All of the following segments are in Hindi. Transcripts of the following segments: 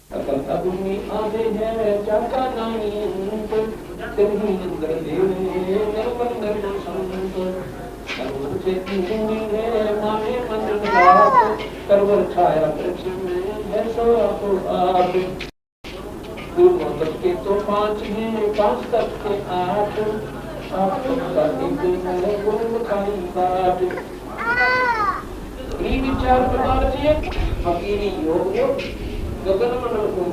अकल अग्नि आधे है चाका नहीं तेरी नंदर देवे निर्मल निर्मल संत करवर से तीनी है माने मंदिर बात करवर छाया वृक्ष में है सो आप गुरु के तो 5 हैं 5 तक के 8 आप का एक है गुरु खाई बात प्री विचार प्रकार से फकीरी योग गगन मंडल को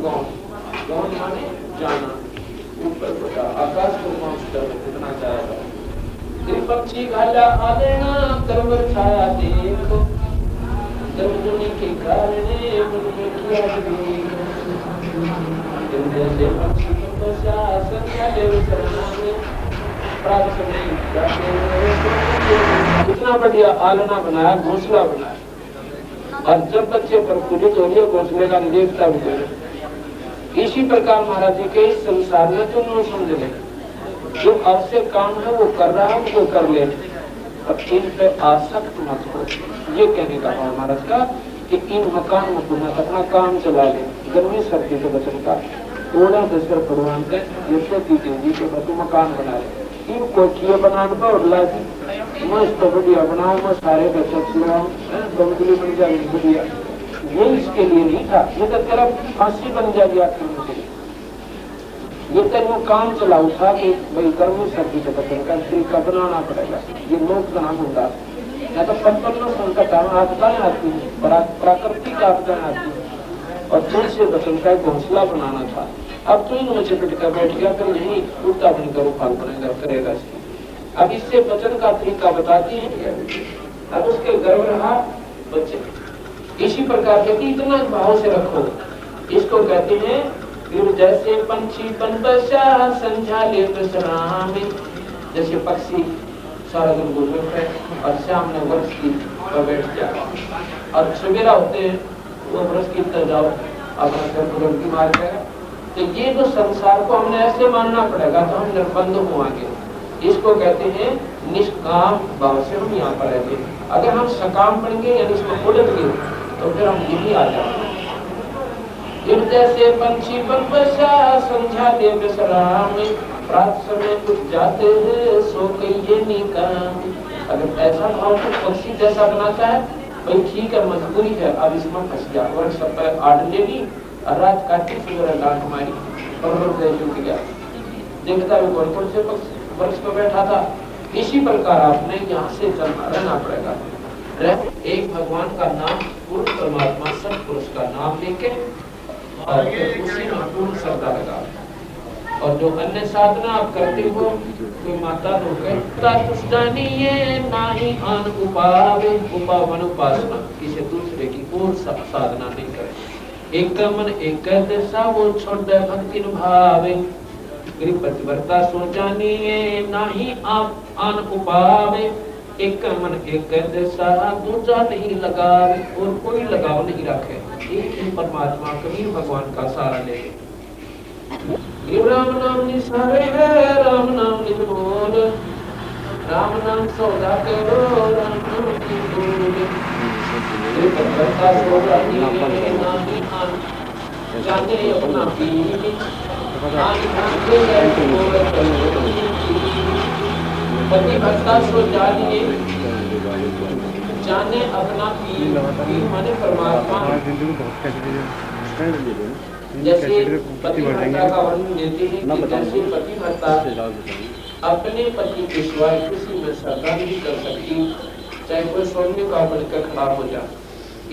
गौन माने जाना ऊपर बता आकाश को पहुंचकर कितना चाहेगा त्रिपक्षी घाला आदेना करवर छाया देखो दर्जनी के कारणे मन में किया जैसे पक्षी को संख्या देव शरणा में प्राप्त नहीं कितना बढ़िया आलना बनाया घोंसला बनाया और जब बच्चे प्रफुल्लित हो गए घोंसले का देवता भी हो। इसी प्रकार महाराज जी के संसार में तुम लोग समझ ले जो आवश्यक काम है वो कर रहा है वो कर ले और इन पे आसक्त मत हो। ये कहने का भाव महाराज का कि इन मकान में तुम अपना काम चला ले गर्मी सर्दी के वचन का थोड़ा दशरथ भगवान का यशोदी देवी के बतू मकान बना ले इन कोठियां बनाने पर और लाजी मस्त बढ़िया बनाओ मैं सारे बच्चों सुनाओ गमगली बन जाएगी बढ़िया ये इसके लिए नहीं था ये तो तेरा फांसी बन जाएगी आपके ये तेरे काम चलाऊ था कि भाई गर्मी सर्दी के बचन का तरीका बनाना पड़ेगा ये लोक नाम होता या तो पंपन्न संकट आपदाएं आती है प्राकृतिक आपदाएं आती है और तुलसी बचन का घोंसला बनाना था। अब तो इन मुझे पिट कर बैठ गया कर यही उल्टा बनकर उफाल बनेगा करेगा। अब इससे बचन का तरीका बताती है अब उसके गर्व रहा बच्चे इसी प्रकार के इतना भाव से रखो। इसको कहते हैं फिर जैसे पंछी बन बसा संझा ले विश्राम जैसे पक्षी सारा दिन गुजर है और शाम में वर्ष की बैठ जाए और सवेरा होते वो वर्ष की तरह जाओ अपना घर की मार जाएगा। तो ये जो संसार को हमने ऐसे मानना पड़ेगा तो हम निर्बंध होंगे। इसको कहते हैं निष्काम भाव से हम यहाँ पर रहेंगे। अगर हम सकाम पढ़ेंगे यानी इसको उलट गए तो फिर हम यही आ जाएंगे। जैसे पंछी बन बसा संझा दे विश्राम रात समय उठ जाते हैं सो कहिए निकाम। अगर ऐसा भाव तो पक्षी जैसा बनाता है भाई ठीक है मजबूरी है अब इसमें फंस गया और सब पर आड़ लेगी और रात काटती सुबह डांट मारी और चुक गया देखता है कौन से वर्ष पर बैठा था। इसी प्रकार आपने यहाँ से चलना रहना पड़ेगा। एक भगवान का नाम पूर्ण परमात्मा सब पुरुष का नाम लेके और उसी में पूर्ण श्रद्धा लगा और जो अन्य साधना आप करते हो कोई माता तो कहते नाही आन उपावे उपावन उपासना किसी दूसरे की और साधना नहीं करे। एक मन एक दशा वो छोड़ दे भक्ति भावे गरीब प्रतिवर्ता सो जानिए नाही आप आन उपावे एक मन एक दशा दूसरा नहीं लगावे और कोई लगाव नहीं रखे एक ही परमात्मा कबीर भगवान का सहारा ले। राम नाम निसारे है राम नाम निमोल राम नाम सौदा करो राम नाम की बोल प्रतिवर्ता सो जानिए नाही आन जाने अपना पीर प्रतिभक्ता सो जानिए जाने अपना पीर माने परमात्मा। जैसे पतिव्रता का वर्णन देते हैं कि जैसे पतिव्रता अपने पति के सिवाय किसी में श्रद्धा नहीं कर सकती चाहे कोई सोने का बनकर खड़ा हो जाए।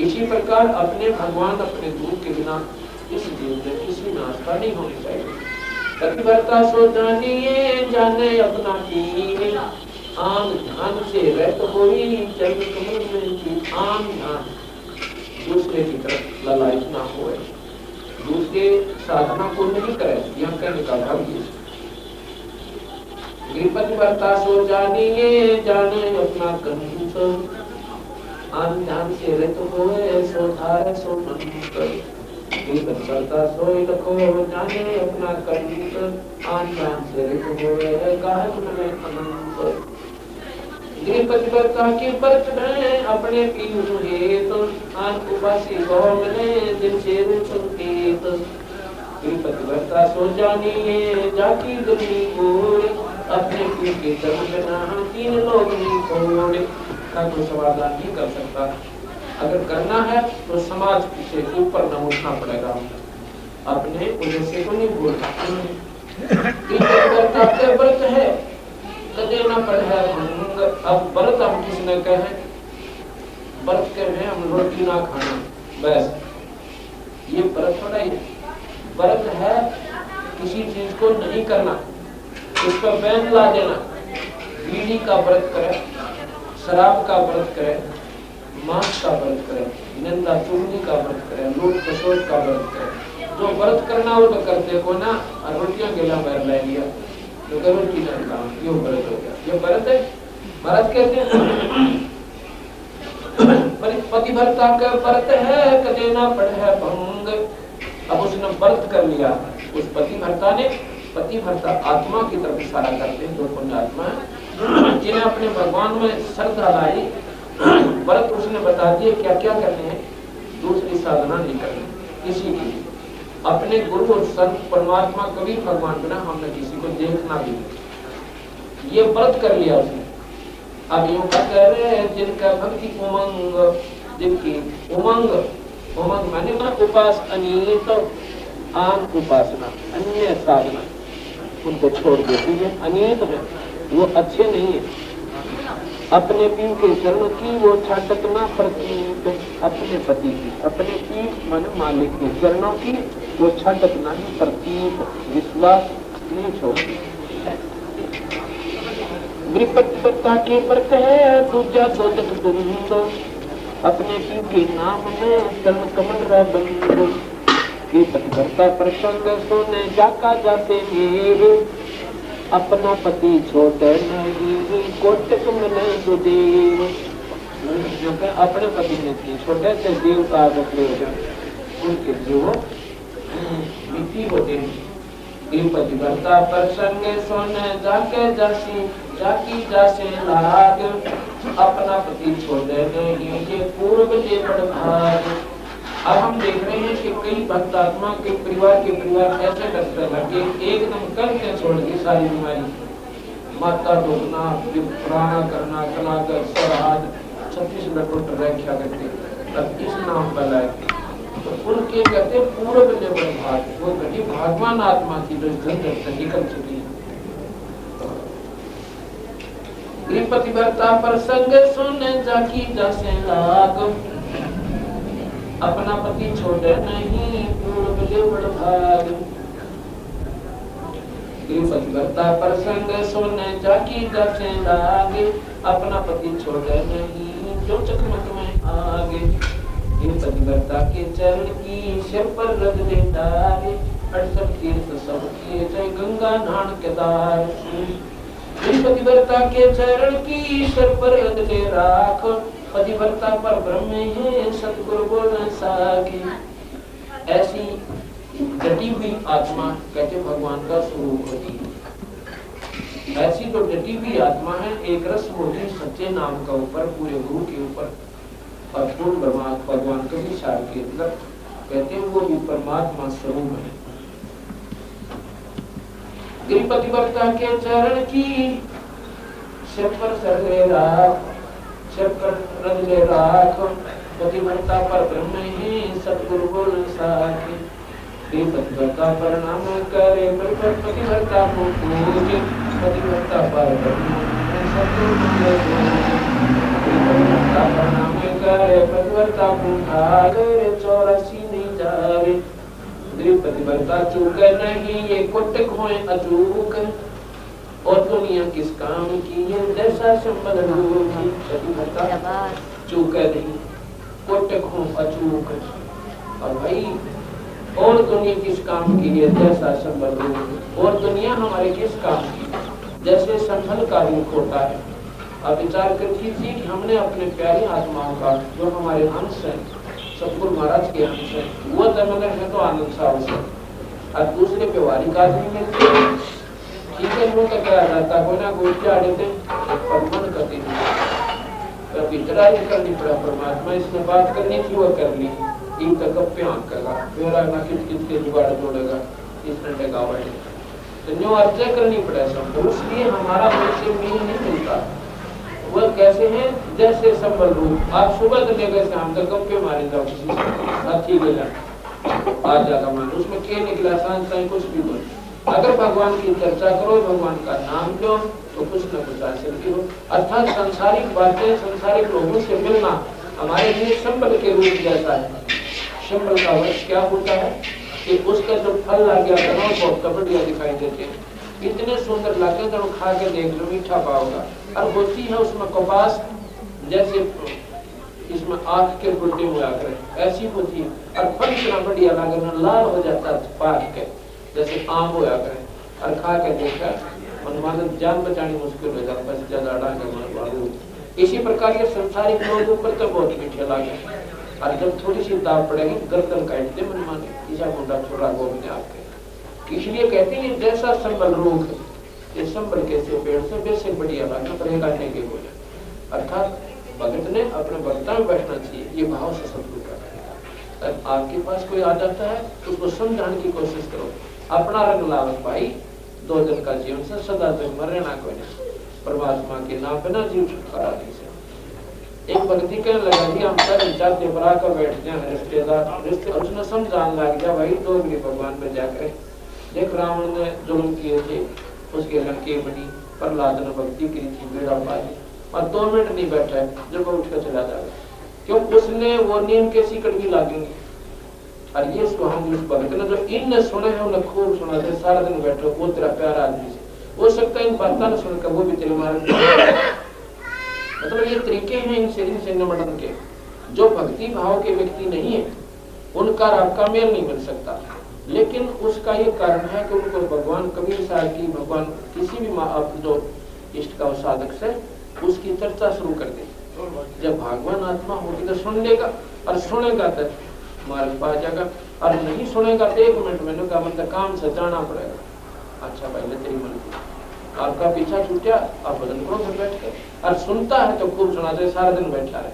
इसी प्रकार अपने भगवान अपने दूध के बिना इस जीवन में किसी में आस्था नहीं होनी चाहिए। प्रतिभक्ता सो जानिए जाने अपना पीर आम ध्यान से रहत होई चरण कमल में की आम ध्यान दूसरे की तरफ ललायत ना होए दूसरे साधना को नहीं करे। यह कहने का भाव ये प्रतिभक्ता सो जानिए जाने अपना कंठ आम ध्यान से रहत होए सो धारे सो मंत्र करता सोई रखो जाने अपना कंठ आम ध्यान से रहत होए गाह में अनंत प्रतिभक्ता के व्रत में अपने पीर हेतु आन उपासी गौ मिले दिन से संकेत भरता सो जानिए जाकी गली गोरे, अपने पीर के चरण बिना तीन लोग नहीं छोड़े। का कोई समाधान नहीं कर सकता। अगर करना है तो समाज से ऊपर न उठना पड़ेगा, अपने उद्देश्य को नहीं भूलना। व्रत है कदे न पढ़े भंग। अब व्रत हम किसने कहे? व्रत कहे हम रोटी ना खाना, बस ये व्रत थोड़ा ही। व्रत है किसी चीज को नहीं करना, उस पर बैन ला देना। बीड़ी का व्रत करे, शराब का व्रत करे, मांस का व्रत करे, निंदा चुगली का व्रत करे, लूट खसोट का व्रत करे। जो व्रत करना वो तो करते को ना, और रोटियां गिला बैर ला लिया तो रोटी ना काम, ये व्रत हो गया। ये व्रत है। व्रत कहते हैं पतिव्रता का व्रत है कदे ना पढ़े भंग। अब उसने व्रत कर लिया, उस पतिव्रता ने, पतिव्रता आत्मा की तरफ इशारा करते हैं जो पुण्य आत्मा है, जिन्हें अपने भगवान में श्रद्धा लाई। व्रत उसने बता दिए क्या क्या करने हैं, दूसरी साधना नहीं करनी किसी की। अपने गुरु और संत परमात्मा कभी भगवान बिना हमने किसी को देखना भी नहीं, ये व्रत कर लिया उसने। अब यूं करे जिनका भक्ति उमंग, जिनकी उमंग, उमंग माने ना उपास अनित आन उपासना अन्य साधना उनको छोड़ देती है, अनित है, वो अच्छे नहीं है। अपने पीर के चरण की वो छाटक ना प्रतीत, अपने पति की, अपने पीर माने मालिक के चरणों की वो छाटक नहीं प्रतीत, विश्वास नहीं छोड़ती। विपत्ता के व्रत है दूजा सोचक दुंदो, अपने पीर के नाम में चरण कमल रह बंदो। के पतिव्रता प्रसंग सोने जाका जाते मेरे, अपना पति छोटे नहीं कोटक मिले सुदेव। अपने पति ने छोटे से देव का बकरे हो जाए, उनके जीव मिट्टी होते हैं। पतिव्रता प्रसंग सोने जाके जासी जाकी जासे लाग, अपना पति छोड़े नहीं ये पूर्व ले बड़ भाग। अब हम देख रहे हैं कि कई भक्त आत्मा के परिवार ऐसे डरते लगे, एकदम करके छोड़ दी सारी बीमारी, माता डूबना, प्राणा करना, कलाकर स्वराज 36 लटोट रक्षा करते, तब इस नाम पर लाए। तो उनके कहते पूर्व ले बड़ भाग, वो कभी भगवान आत्मा की जो घर से निकल चुकी है। पतिव्रता प्रसंग सुने जाकी जासे लाग, अपना पति छोड़े नहीं पूर्व ले बड़ भाग। पतिव्रता प्रसंग सुने जाकी जासे लाग, अपना पति छोड़े नहीं जो चकमक में आगे। पतिव्रता के चरण की सिर पर रख दे डारे, 68 तीर्थ सब किए जय गंगा नान के दार। पतिव्रता के चरण की सिर पर रख दे राख, पतिव्रता पर ब्रह्म है सतगुरु बोल साखी। ऐसी डटी हुई आत्मा कहते भगवान का स्वरूप होती है। ऐसी तो डटी हुई आत्मा है, एक रस होती सच्चे नाम का ऊपर, पूरे गुरु के ऊपर, और पूर्ण ब्रह्मा भगवान के विचार के अंदर कहते हैं वो भी परमात्मा स्वरूप है। पतिव्रता के चरण की सिर पर सर राख, सिर पर रख ले राख, पतिव्रता पर ब्रह्म ही सतगुरु बोल साखी। पतिव्रता प्रणाम करे पतिव्रता को पूजे, पतिव्रता पर ब्रह्म सतगुरु बोल पतिव्रता प्रणाम करे पतिव्रता को भागे, 84 नहीं जावे। पतिव्रता चूक नहीं ये कुटक होए अचूक, और दुनिया किस काम की है जैसा संबंध होगी। पतिव्रता चूक नहीं कुटक हो अचूक, और भाई और दुनिया किस काम की है जैसा संबंध होगी। और दुनिया हमारे किस काम की, जैसे संभल का रूप होता है। अब विचार कर लीजिए कि हमने अपने प्यारी आत्माओं का जो हमारे अंश है, सतगुरु महाराज के अंश है, वो दमन है तो आनंद साहब से, और दूसरे व्यवहारिक आदमी मिलते हैं, ठीक है वो क्या जाता कोई ना कोई क्या देते पर मन करते कभी लड़ाई करनी पड़ा परमात्मा, इसमें बात करनी थी वो कर ली, इन तक प्यान करेगा, मेरा ना किस के जुगाड़ जोड़ेगा, इसमें टेकावा है तो न्यू अर्जय करनी पड़े सब, तो इसलिए हमारा वैसे मीन नहीं मिलता। वह कैसे हैं जैसे संबल रूप। आप सुबह से लेकर शाम तक गप्पे मारे जाओ किसी से, अच्छी गला आज ज्यादा मान उसमें क्या निकला, सांस साई कुछ भी बोल। अगर भगवान की चर्चा करो, भगवान का नाम लो, तो कुछ न कुछ हासिल करो। अर्थात सांसारिक बातें, सांसारिक लोगों से मिलना हमारे लिए संबल के रूप जैसा है। संबल का वर्ष क्या होता है कि उसका जो फल ला गया बहुत कपड़िया दिखाई देते हैं, इतने सुंदर लागे तो खा के देख लो, मीठा पाओगा। और होती है उसमें कपास जैसे इसमें आंख के गुड्डे हुआ करे, ऐसी होती है। और फल इतना बढ़िया लागे, लाल हो जाता है पाक के जैसे आम होया करे। और खा के देखा मन जान बचानी मुश्किल हो जाता, बस ज्यादा डांगे। इसी प्रकार ये संसारिक लोग ऊपर तो बहुत मीठे लागे, और जब थोड़ी सी दाव पड़ेगी गर्दन काटते मन माने ईसा मुंडा छोड़ा गोविंद आपके। इसलिए कहते हैं जैसा संबल रूप है, ये संबल कैसे पेड़ से वैसे बढ़िया लागे पर काटने के बोले। अर्थात भगत ने अपने भक्ता में बैठना चाहिए, ये भाव से सत्संग करना है। आपके पास कोई आ जाता है तो उसको समझाने की कोशिश करो, अपना रंग लावत भाई, 2 दिन का जीवन से सदा तक मरना कोई नहीं, परमात्मा के नाम पे ना जीव छुटकारा नहीं से। एक भक्ति कहने लगा जी हम सब जाते बरा कर बैठ जाए रिश्तेदार रिश्ते, उसने समझाने लग गया भाई दोगरी भगवान में जाकर देख रावण ने जुल्म किए थे, उसके लड़के बनी, प्रहलाद ने भक्ति की थी, बेड़ा पाली, और 2 मिनट नहीं बैठा जब वो उठकर चला जाएगा, क्यों उसने वो नीम के सीकड़ भी लागेंगे। और ये सुहानी उस भगत ने जो इन सुने हैं उन्हें खूब सुना थे, सारा दिन बैठो, वो तेरा प्यारा आदमी से हो सकता है इन बातों ने सुनकर वो भी तेरे मारे। मतलब ये तरीके हैं इन शरीर से निमटन के। जो भक्ति भाव के व्यक्ति नहीं है उनका आपका मेल नहीं बन सकता, लेकिन उसका ये कारण है कि उनको भगवान कबीर साहब की, भगवान किसी भी जो इष्ट का साधक से उसकी चर्चा शुरू कर दे। जब भगवान आत्मा होगी तो सुन लेगा, और सुनेगा तो मार्ग पा जाएगा, और नहीं सुनेगा तो 1 मिनट में का मतलब काम से जाना पड़ेगा। अच्छा भाई ने तेरी मन आपका पीछा छूटा, आप बदल करो फिर बैठ के, और सुनता है तो खूब सुनाते सारा दिन बैठा है,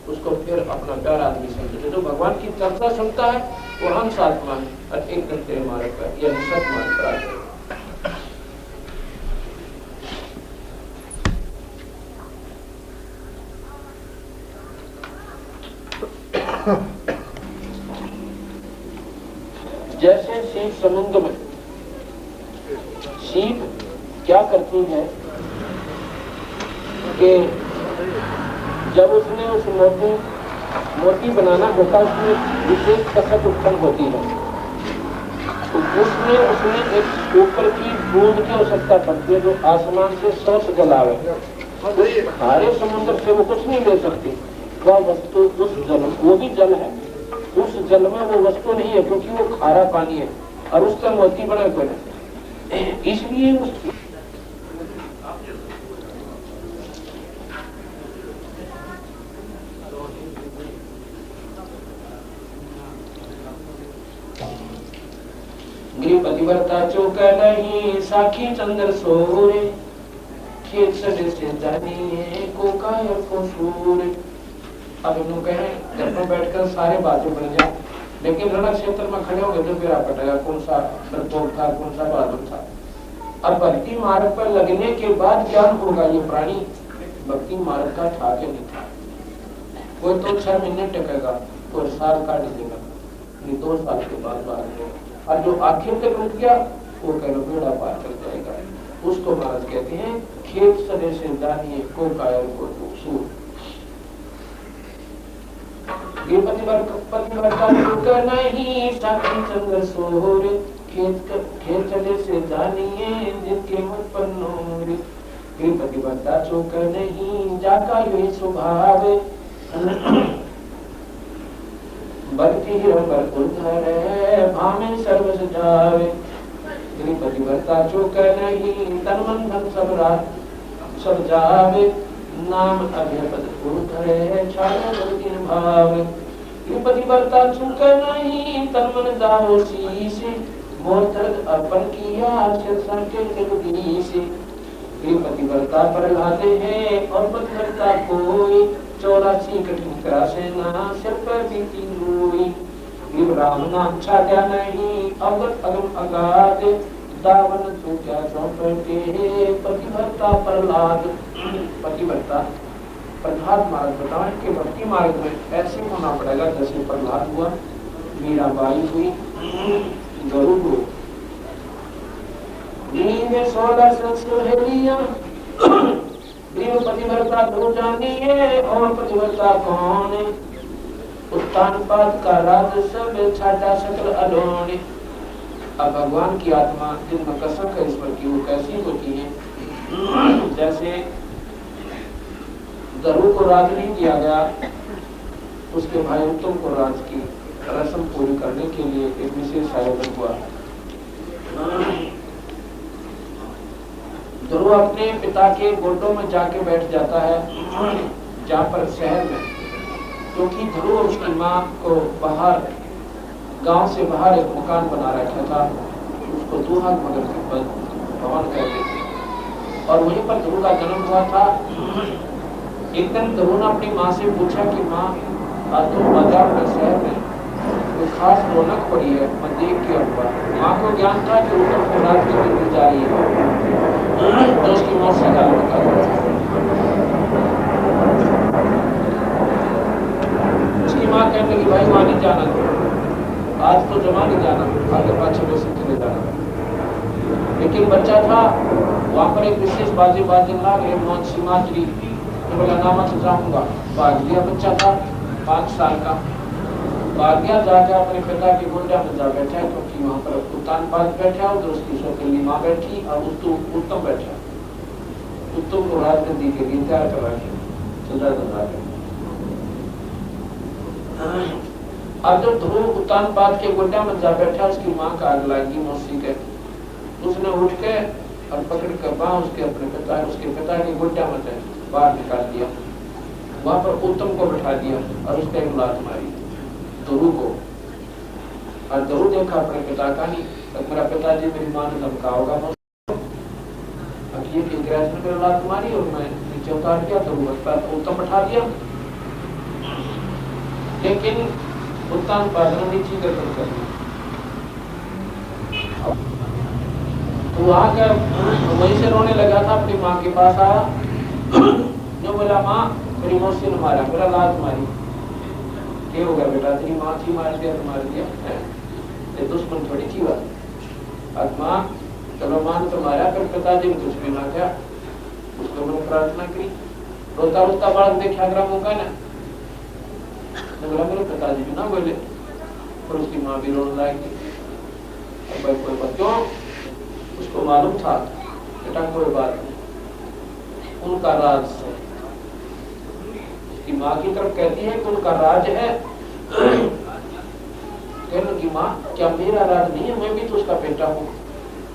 उसको फिर अपना प्यार आदमी समझे। जो भगवान की चर्चा सुनता है वो हंस आत्मा है, और एक दिन तेरे मार्ग पर या सत मार्ग पर आ जाएगा। जैसे सीप समुद्र में, सीप क्या करती है कि जब उसने उस मोती बनाना होता उसमें विशेष कसक उत्पन्न होती है, तो उसमें एक ऊपर की बूंद की आवश्यकता पड़ती है जो आसमान से 100 से जल आवे। खारे समुद्र से वो कुछ नहीं ले सकती, वह वस्तु उस जल, वो भी जल है, उस जल में वो वस्तु नहीं है क्योंकि वो खारा पानी है, और उसका मोती बना कर इसलिए गृह पतिव्रता चौक नहीं साखी चंद्र सोरे, खेत सड़े से जानी है को कायर को सूरे। अब इन्हों कहें घर पर बैठकर सारे बातें बन जाए, लेकिन रण क्षेत्र में खड़े होंगे तो फिर पटेगा कौन सा डरपोक था, कौन सा बहादुर था। अब भक्ति मार्ग पर लगने के बाद ज्ञान होगा ये प्राणी भक्ति मार्ग का था कि नहीं था। कोई तो 6 महीने टकेगा, कोई साल काट देगा, 2 साल के बाद बाहर, और जो आखिर तक रुक गया वो कह लो बेड़ा पार कर जाएगा। उसको महाराज कहते हैं खेत सदे से दानिए को कायर को सूर। ये पतिव्रता नहीं साखी चंद्र सोर, खेत सदे से दानिए जिनके मुख पर नूर। ये पतिव्रता चौक नहीं जाका ये स्वभाव, भक्ति हिरंबर उधर भामे सर्व सजावे। पतिव्रता चौक नहीं तन मन धन सब जावे, नाम अभ्यपद उधर छाया भाव। पतिव्रता चौक नहीं तन मन दाओ शीश, मोर दर्द अर्पण किया सिर के जगदी से। पतिव्रता पर लाते हैं और पतिव्रता कोई, 84 कठिन त्रासे ना सिर पर बीती हुई। रामना छाया नहीं अवगत अगम अगाध दावन तू क्या सौंपे पतिव्रता प्रहलाद। पतिव्रता प्रहलाद मार्ग बताओ कि भक्ति मार्ग में ऐसे होना पड़ेगा जैसे प्रहलाद हुआ, मीराबाई हुई, गरुड़ हुआ। 16 सहेलियां पतिव्रता दो जानिए और पतिव्रता कौन, उत्तान पाद का राज सब छाटा सकल अलोने। अब भगवान की आत्मा जिनमें कसक है ईश्वर की वो कैसी होती है, जैसे गरुड़ को राज नहीं दिया गया, उसके भाई उत्तम को राज की रस्म पूरी करने के लिए एक विशेष आयोजन हुआ। ध्रुव अपने पिता के गोदों में जाके बैठ जाता है, जहाँ पर शहर में, क्योंकि ध्रुव उसकी माँ को बाहर गांव से बाहर एक मकान बना रखा था, उसको दुहाग मगर के भवन कहते थे, और वहीं पर ध्रुव का जन्म हुआ था। एक दिन ध्रुव ने अपनी माँ से पूछा कि माँ आज तो बाजार में शहर में कोई खास रौनक पड़ी है, मैं देख के आऊंगा। माँ को ज्ञान था कि उत्तर को रात में निकल जा रही है, तो उसकी माँ से उसकी माँ कहने लगी भाई वहां नहीं जाना, आज तो जमा नहीं जाना, आगे पाछे बस चले जाना। लेकिन बच्चा था, वहां पर एक विशेष बाजी बाजन ला गए मौत सीमात्री, तो बोला नामा से जाऊंगा। भाग गया, बच्चा था 5 साल का, भाग गया, जाकर अपने पिता की गोंडा में जा बैठा, क्योंकि वहां पर उत्तान पाद बैठा, उधर उसकी सौतेली माँ बैठी और उत्तम बैठा। उत्तम को राजगद्दी के लिए तैयार करा के चल रहा। अब जब ध्रुव उत्तान पाद के गोड्डा में जा बैठा, उसकी माँ का आग लगी मौसी के, उसने उठ के और पकड़ कर बांह उसके पिता के गोड्डा में से बाहर निकाल दिया, वहां पर उत्तम को बैठा दिया और उसका एक लात मारी ध्रुव को। और ध्रुव देखा अपने पिता का नहीं, तब मेरा पिताजी मेरी माँ ने धमका होगा, अब ये गैस में मेरा लात मारी और मैं नीचे उतार दिया, तो उत्तम बैठा दिया। लेकिन उत्तान पाद ने नीचे गर्दन कर दी, तो वहां का वहीं से रोने लगा था, अपनी माँ के पास आया, जो बोला माँ मेरी मौसी ने मारा, मेरा लात मारी। क्या हो गया बेटा, तेरी माँ थी मार दिया तो मार दिया, ये दुश्मन थोड़ी थी बात। अब माँ चलो माँ ने तो मारा, फिर पिताजी ने कुछ भी ना किया, उसको मैंने प्रार्थना की, रोता रोता बालक देखा ग्राम होगा ना, बोला मेरे पिताजी भी ना बोले, और उसकी माँ भी रोने लगी। कोई बात क्यों, उसको मालूम था बेटा कोई बात नहीं, उनका राज है। उसकी माँ की तरफ कहती है कि उनका राज है, कहने की माँ क्या मेरा राज नहीं है, मैं भी तो उसका बेटा हूँ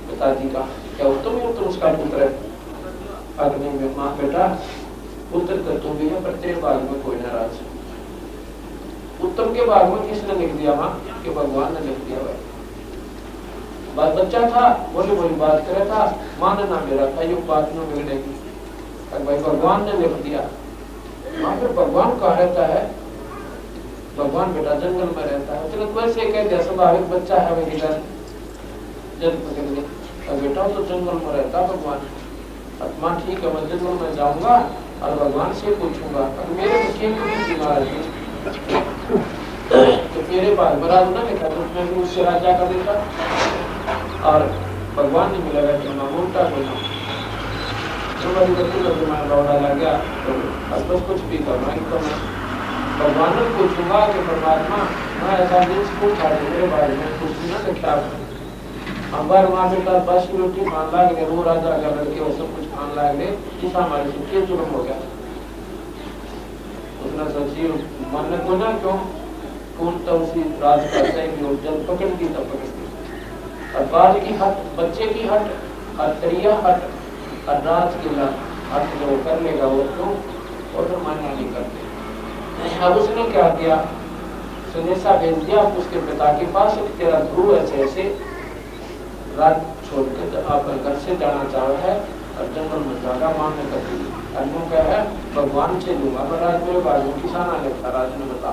पिताजी का, क्या उत्तम ही उत्तम उसका पुत्र है। अग्नि में माँ बेटा पुत्र तो तुम भी है, पर तेरे भाग में कोई नाराज। उत्तम के भाग में किसने लिख दिया माँ, कि भगवान ने लिख दिया। बात बच्चा था, बोली बोली बात करे था, मानना मेरा था, ये बात न बिगड़ेगी, भाई भगवान ने लिख दिया। वहां पर भगवान कहा रहता है, भगवान बेटा जंगल में रहता है, चलो वैसे कह दिया स्वाभाविक बच्चा है वही जन्म पकड़ ले, बेटा तो जंगल में रहता भगवान। माँ ठीक है, मैं जंगल में जाऊंगा और भगवान से पूछूंगा, मेरे बच्चे तो मेरे पास बराबर ना लिखा, तो मैं भी उससे राजा कर देता, और भगवान ने मिला कि मैं मोटा बोला, लौटा लग गया, तो बस कुछ भी करना है, तो मैं भगवान ने पूछूंगा कि परमात्मा मैं ऐसा दिन पूछा मेरे बारे में कुछ ना लिखा, बार माँ बेटा बस की रोटी खान लाग गए, वो राजा का लड़के वो सब कुछ खान लाग गए, इस हमारे से जुर्म हो गया। उसने सोची मन को ना क्यों कौन तो उसी राज का सही जब पकड़ दी तब पकड़ दी, और बाल की हट, बच्चे की हट, और तरिया हट, और राज की हट जो कर लेगा वो क्यों, वो तो मान्य नहीं करते। अब उसने क्या किया, संदेशा भेज दिया उसके पिता के पास, तेरा ध्रुव ऐसे ऐसे राज छोड़कर आप घर से जाना चाहता है और जंगल में जाकर मान्य कर दी। अन्यों क्या है भगवान से दूंगा, पर राज मेरे बाजू किसान आ गया, राज ने बता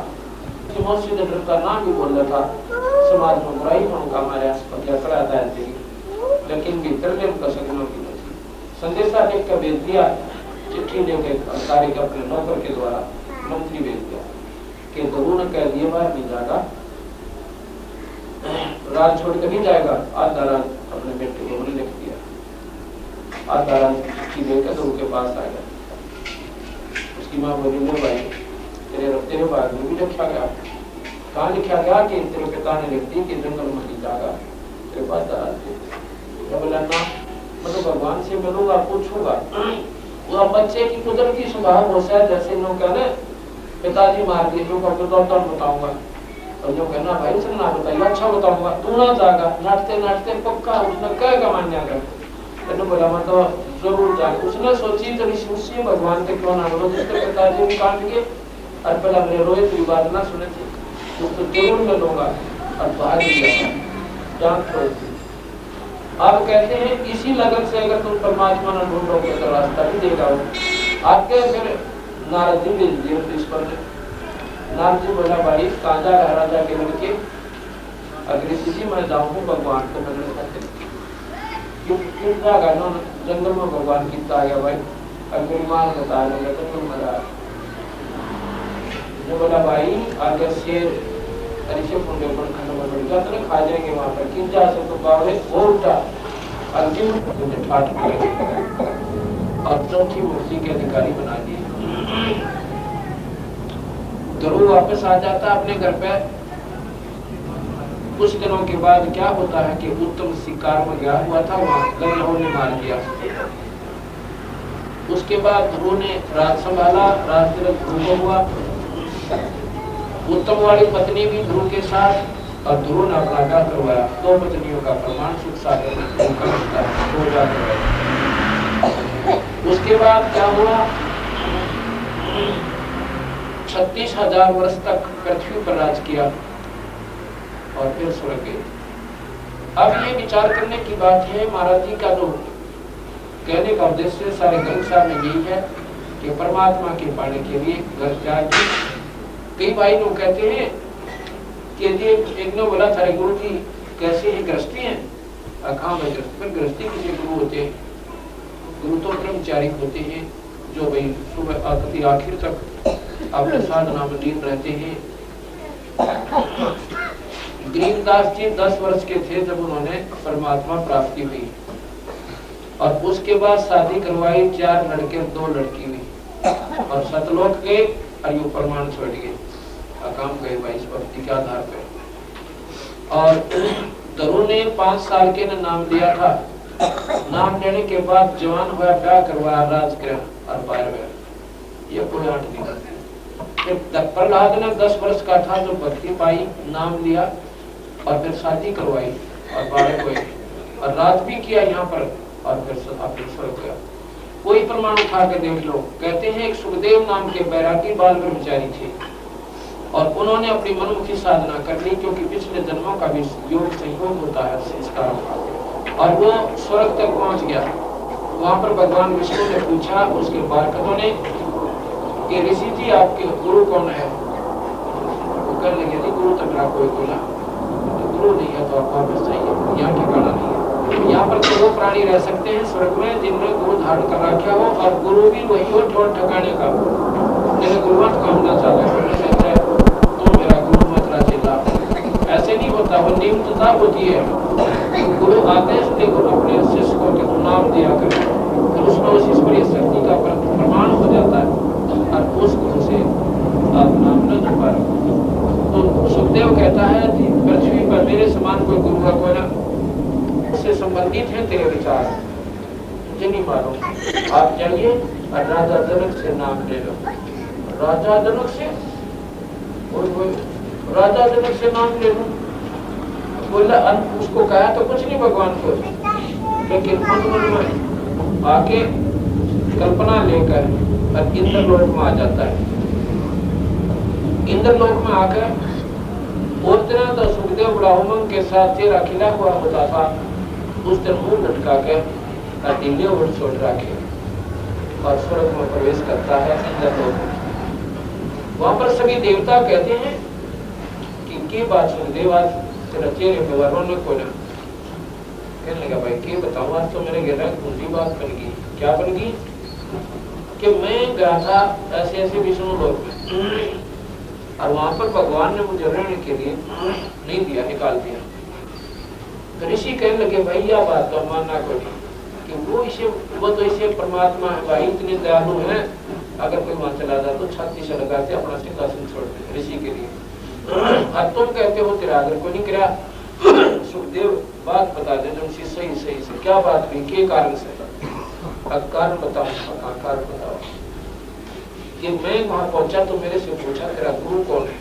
मौसी ने डर का नाम भी बोल रहा था, समाज में बुराई होने का हमारे आसपास क्या कराता है, लेकिन भीतर में उनका सगनों की नहीं। संदेशा लिख कर भेज दिया, चिट्ठी लेके अधिकारी के अपने नौकर के द्वारा मंत्री भेज दिया कि गुरु ने कह दिए बाहर नहीं जाएगा, राज छोड़ कर नहीं जाएगा। आधा राज अपने बेटे को लिख दिया, आधा राज चिट्ठी लेकर गुरु के पास आ गया। उसकी माँ बोली ले भाई तेरे बारे में भी लिखा गया, कहाँ लिखा गया कि तेरे पिता ने लिख दी कि जंगल में नहीं जाएगा, तेरे पास बोला ना मैं तो भगवान से मिलूंगा, पूछूंगा। वो बच्चे की कुदरती स्वभाव हो शायद जैसे लोग कहने पिताजी मार दिए तो बताऊंगा, और जो कहना भाई उसने ना बताइए, अच्छा बताऊंगा, तू ना जाएगा, नाटते नाटते पक्का उसने कहेगा मान्या कर। तो बोला मैं तो जरूर जाएगा। उसने सोची तो ऋषि भगवान के क्यों ना बोलो, जिसके पिताजी भी काट के और पहला मेरे रोए की बात ना सुने थे, तो जरूर मैं लूंगा और भाग गया। आप कहते हैं इसी लगन से अगर तुम परमात्मा न ढूंढोगे तो रास्ता भी देगा। आपके फिर नारद जी भेज दिए इस पर। नारद जी बोला भाई कहाँ जा रहा राजा के लड़के, अगर इसी मैं जाऊँ भगवान को मिलने सकते जंगल में भगवान कितना आ गया भाई, अगर मां बता देगा तो तुम मरा। बोला भाई अगर शेर ऋषि पुण्य खंड में बढ़ जाता खा जाएंगे वहां पर, किन जा से तो बावड़े वो उल्टा अंतिम पाठ करेंगे और चौथी मूर्ति के अधिकारी बना दिए। ध्रुव वापस आ जाता अपने घर पे। कुछ दिनों के बाद क्या होता है कि उत्तम शिकार में गया हुआ था, वहां गंधर्वों ने मार दिया। उसके बाद ध्रुव ने राज संभाला, राज ध्रुव हुआ। उत्तम वाली पत्नी भी ध्रुव के साथ, और ध्रुव ने अपना क्या करवाया, 2 पत्नियों का प्रमाण सुख सागर में। उसके बाद क्या हुआ, 36,000 वर्ष तक पृथ्वी पर राज किया और फिर स्वर्ग गए। अब ये विचार करने की बात है, महाराज जी का जो कहने का उद्देश्य सारे ग्रंथ साहब में यही है कि परमात्मा के पाने के लिए घर जाके। कई भाई लोग कहते हैं कि ये एक ने बोला था गुरु जी कैसे ही गृहस्थी है, कहाँ में गृहस्थी किसी गुरु होते हैं, गुरु तो ब्रह्मचारी होते हैं जो भाई सुबह आखिर आखिर तक अपने साधना में लीन रहते हैं। गरीबदास जी 10 वर्ष के थे जब उन्होंने परमात्मा प्राप्ति हुई, और उसके बाद शादी करवाई, 4 लड़के 2 लड़की हुई, और सतलोक गए और ये प्रमाण छोड़ गए, काम गए भाई इस भक्ति के आधार पर। और ध्रुव ने 5 साल के ने नाम लिया था, नाम लेने के बाद जवान हुआ, ब्याह करवाया, राजगृह और बाहर गया, ये कोई 8 दिन। प्रहलाद ने 10 वर्ष का था जो भक्ति पाई, नाम लिया और फिर शादी करवाई और बाहर गए और राज भी किया यहाँ पर, और फिर स्वर्ग गया। कोई प्रमाण उठा के देख लो। कहते हैं एक सुखदेव नाम के बैरागी बाल ब्रह्मचारी थे, और उन्होंने अपनी मनमुखी साधना कर ली, क्योंकि पिछले जन्मों का भी योग संयोग होता है संस्कार, और वो स्वर्ग तक पहुंच गया। वहां पर भगवान विष्णु ने पूछा उसके बालकों ने कि ऋषि जी आपके गुरु कौन है? वो कहने लगे जी गुरु तक कोई बोला, गुरु नहीं है तो आप वापस जाइए, यहाँ ठिकाना नहीं है। यहाँ पर तो वो प्राणी रह सकते हैं स्वर्ग में जिन्होंने गुरु धारण कर रखा हो, और गुरु भी वही हो ठोर ठिकाने का, जैसे गुरुमत कामना चाहता है तो मेरा गुरु मत राजेला, ऐसे नहीं होता। वो नियमितता होती है, गुरु आदेश दे अपने शिष्य को कि नाम दिया करें, फिर उसमें उस ईश्वरीय शक्ति का प्रमाण हो जाता है, और उस गुरु से आप नाम न जुड़ पा रहे। तो सुखदेव कहता है कि पृथ्वी पर मेरे समान कोई गुरु का कोई ना से संबंधित है तेरे विचार, मुझे नहीं मालूम। आप जाइए और राजा जनक से नाम ले लो। राजा जनक से राजा जनक से नाम ले लो, बोला उसको कहा तो कुछ नहीं भगवान को, लेकिन मन में आके कल्पना लेकर और इंद्रलोक में आ जाता है। इंद्रलोक में आकर उस दिन तो सुखदेव बड़ा उमंग के साथ तेरा खिला हुआ होता था, उस दिन मुंह लटका के दिल्ली और छोड़ रखे और स्वर्ग में प्रवेश करता है इंद्रलोक। वहां पर सभी देवता कहते हैं की बात सुन दे, आज तेरा चेहरे पे रोने को ना। कहने लगा भाई क्या बताऊं, आज तो मेरे घर में ऊंची बात बन गई। क्या बन गई कि मैं गया था ऐसे ऐसे विष्णु लोक में, और वहां पर भगवान ने मुझे रहने के लिए नहीं दिया, निकाल दिया। तो ऋषि कहने लगे भाई यह बात तो मानना कोई कि वो तो इसे परमात्मा है भाई, इतने दयालु है, अगर कोई वहां चला जाए तो छाती से लगाते अपना सिंहासन छोड़ दे ऋषि के लिए। अब तुम कहते हो तेरा अगर कोई नहीं करा, सुखदेव बात बता दे तुम सही सही से क्या बात हुई, के कारण से? कारण बताओ, कारण बताओ। कि मैं वहां पहुंचा तो मेरे से पूछा तेरा गुरु कौन है?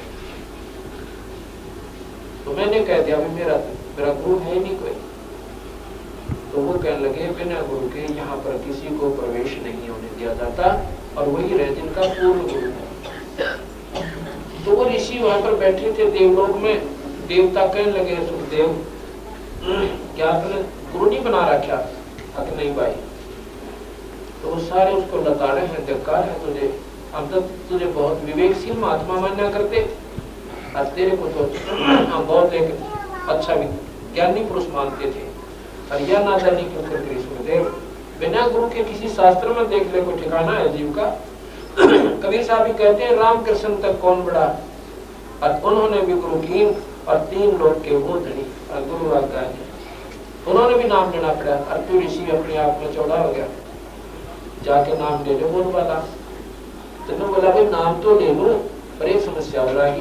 तो मैंने कह दिया मेरा गुरु है नहीं कोई। तो वो कहने लगे बिना गुरु के यहाँ पर किसी को प्रवेश नहीं होने दिया जाता, और वही रह जिनका पूर्ण गुरु है। तो वो ऋषि वहां पर बैठे थे देवलोक में। देवता कहने लगे सुखदेव क्या आपने गुरु नहीं बना रखा? अगर नहीं भाई। तो वो सारे उसको लताड़े हैं, धिक्कार है तुझे, हम तो तुझे बहुत विवेकशील महात्मा मान्या करते, आज तेरे को तो हम बहुत एक अच्छा ज्ञानी पुरुष मानते थे, और यह ना जाने क्यों करके सुखदेव बिना गुरु के किसी शास्त्र में देख ले कोई ठिकाना है जीव का। कबीर साहब भी कहते हैं राम कृष्ण तक कौन बड़ा, और उन्होंने भी गुरु की और 3 लोग के वो धनी और गुरु आज्ञा है, उन्होंने भी नाम लेना पड़ा। और तू ऋषि अपने आप में चौड़ा हो गया, जाके नाम ले लो बोल वाला। तुमने बोला भाई नाम तो ले लूं पर एक समस्या हो रही।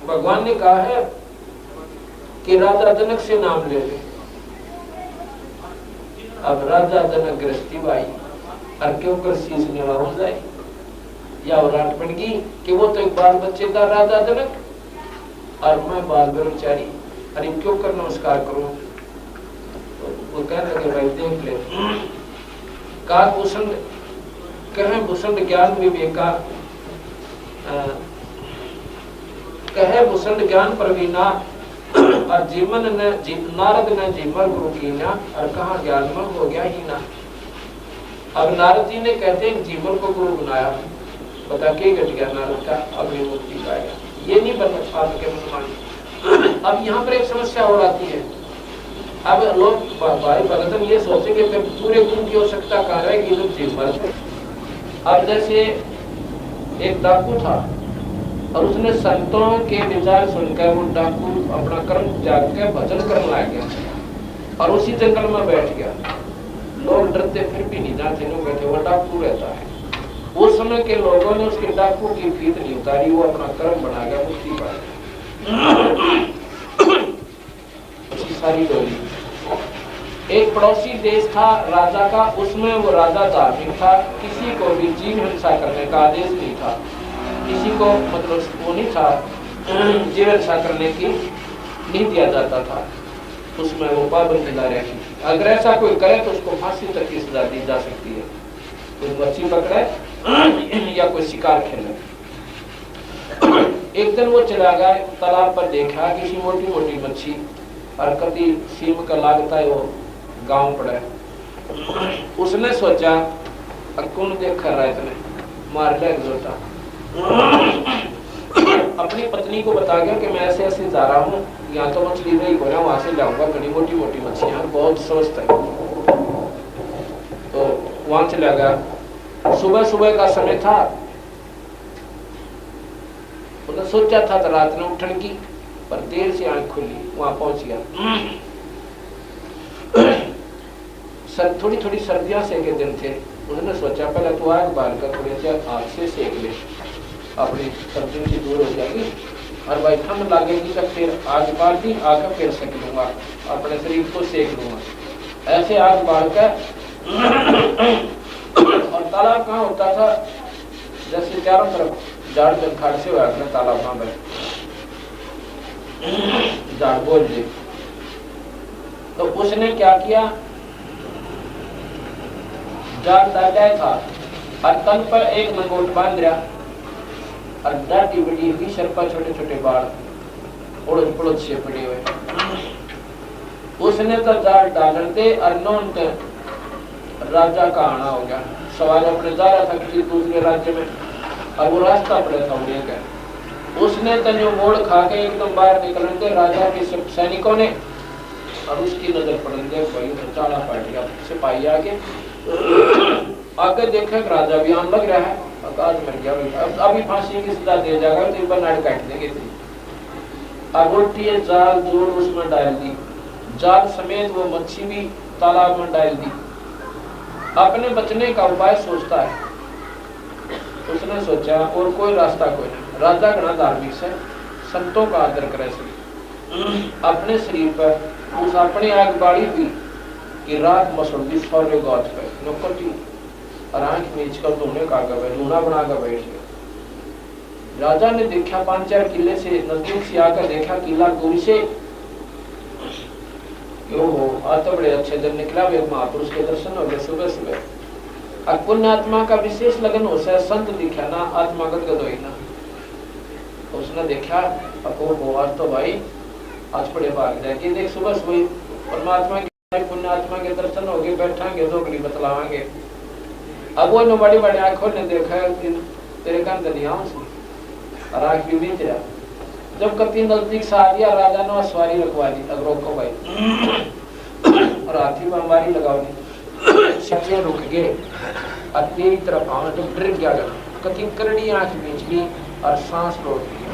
भगवान ने कहा है कि राजा जनक से नाम ले ले। अब राजा जनक गृहस्थी भाई और क्यों कर शीश निवा हो जाए, या विराट बन गई कि वो तो एक बाल बच्चे का राजा जनक और मैं बाल ब्रह्मचारी, अरे क्यों कर नमस्कार करूं? तो वो कह लगे भाई देख ले का भूषण कहे भूषण ज्ञान विवेका कहे भूषण ज्ञान प्रवीणा, और जीवन ने नारद ने जीवन गुरु की ना, और कहा ज्ञान में हो गया ही ना। अब नारद जी ने कहते हैं जीवन को गुरु बनाया, पता क्या घट गया नारद का, अग्नि मुक्ति पाएगा, ये नहीं बन आपके मन। अब यहाँ पर एक समस्या हो जाती है। अब लोग भाई भगतन ये सोचेंगे कि पूरे गुरु की आवश्यकता कहाँ रहेगी जब जीवन। अब जैसे एक डाकू था और उसने संतों के विचार सुनकर वो डाकू अपना कर्म त्याग के भजन करने लग गया और उसी जंगल में बैठ गया। लोग डरते फिर भी नहीं जाते, लोग कहते वो डाकू रहता है। उस समय के लोगों ने उसके डाकू की फीत नहीं उतारी, वो अपना कर्म बना गया, मुक्ति पा सारी डोली। एक पड़ोसी देश था राजा का, उसमें वो राजा धार्मिक था, किसी को भी जीव हिंसा करने का आदेश नहीं था, किसी को मतलब वो नहीं था जीव हिंसा करने की नहीं दिया जाता था, उसमें वो पाबंदी ला रखी थी। अगर ऐसा कोई करे तो उसको फांसी तक की सजा दी जा सकती है। कोई मच्छी पकड़े या कोई शिकार खेले। एक दिन वो चला गया तालाब पर, देखा किसी मोटी मोटी मच्छी और कभी सीम का लागता है वो गांव पड़े। उसने सोचा कौन देख रहा है इतने मार ले जोता। अपनी पत्नी को बता गया कि मैं ऐसे ऐसे जा रहा हूँ, यहाँ तो मछली नहीं हो रहा, वहां से लाऊंगा बड़ी मोटी मोटी मछलियां, बहुत स्वस्थ है। तो वहां चला गया। सुबह सुबह का समय था, उसने सोचा था तो रात में उठने की, पर देर से आंख खुली, वहां पहुंच गया। थोड़ी थोड़ी सर्दियां से के दिन थे। उन्होंने सोचा पहले तो आग बाल कर थोड़े से आग से सेक ले, अपनी सर्दियों से दूर हो जाएगी, और भाई ठंड लगेगी तो फिर आग बाल दी, आग फिर सेक लूंगा, अपने शरीर को सेक लूंगा। ऐसे आग बाल कर और तालाब कहाँ होता था, जैसे चारों तरफ झाड़ जंखाड़ से हुआ अपना तालाब वहां पर झाड़ बोल दे। तो उसने क्या किया, जाग दादा था और तन पर एक लंगोट बांध रहा और दाढ़ी बड़ी हुई, सर पर छोटे छोटे बाल उड़द पुड़द से पड़े हुए। उसने तो जाल डालते और नौन राजा का आना हो गया। सवाल अपने जा रहा था किसी दूसरे राज्य में, अब वो रास्ता पड़ा था उड़े का, उसने तन्यो मोड़ खा के एकदम बाहर निकलने दे राजा के सैनिकों ने, और उसकी नजर पड़ने दे भाई चाला पाट गया, सिपाही आगे देखे राजा भी आम लग रहा है, आकाश मर गया भाई, अभी फांसी की सजा दे जाएगा तो एक बार नाड़ काट देंगे। अब उल्टी जाल जोड़ उसमें डाल दी, जाल समेत वो मच्छी भी तालाब में डाल दी। अपने बचने का उपाय सोचता है, उसने सोचा और कोई रास्ता कोई नहीं, राजा घना धार्मिक से संतों का आदर करे, अपने शरीर पर उस अपने आग बाड़ी हुई कि रात मसुड़ दी सौरे गाज पे नौकटी और आंख मीच कर धोने का लूना बना कर बैठ गया। राजा ने देखा 5-4 किले से नजदीक से आकर देखा किला दूर से, ओहो आज तो बड़े अच्छे दिन निकला, वे महापुरुष के दर्शन हो गए सुबह सुबह। अब पुण्य आत्मा का विशेष लगन हो सा संत दिखा ना आत्मा गदगद होई ना, उसने देखा अब आज तो भाई आज बड़े भाग जाए कि देख सुबह सुबह परमात्मा की पुण्य आत्मा के दर्शन हो गए, बैठांगे दोगली बतलावांगे। अब वो बड़ी बड़ी आंखों ने देखा तेरे कान दनिया और आंख भी बीच रहा, जब कति नजदीक से आ गया राजा ने सवारी रखवा दी, अब रोको भाई और हाथी में हमारी लगाओ दी, रुक गए और तेरी तरफ आना तो डर गया, कति करड़ी आंख बीच ली और सांस रोक लिया।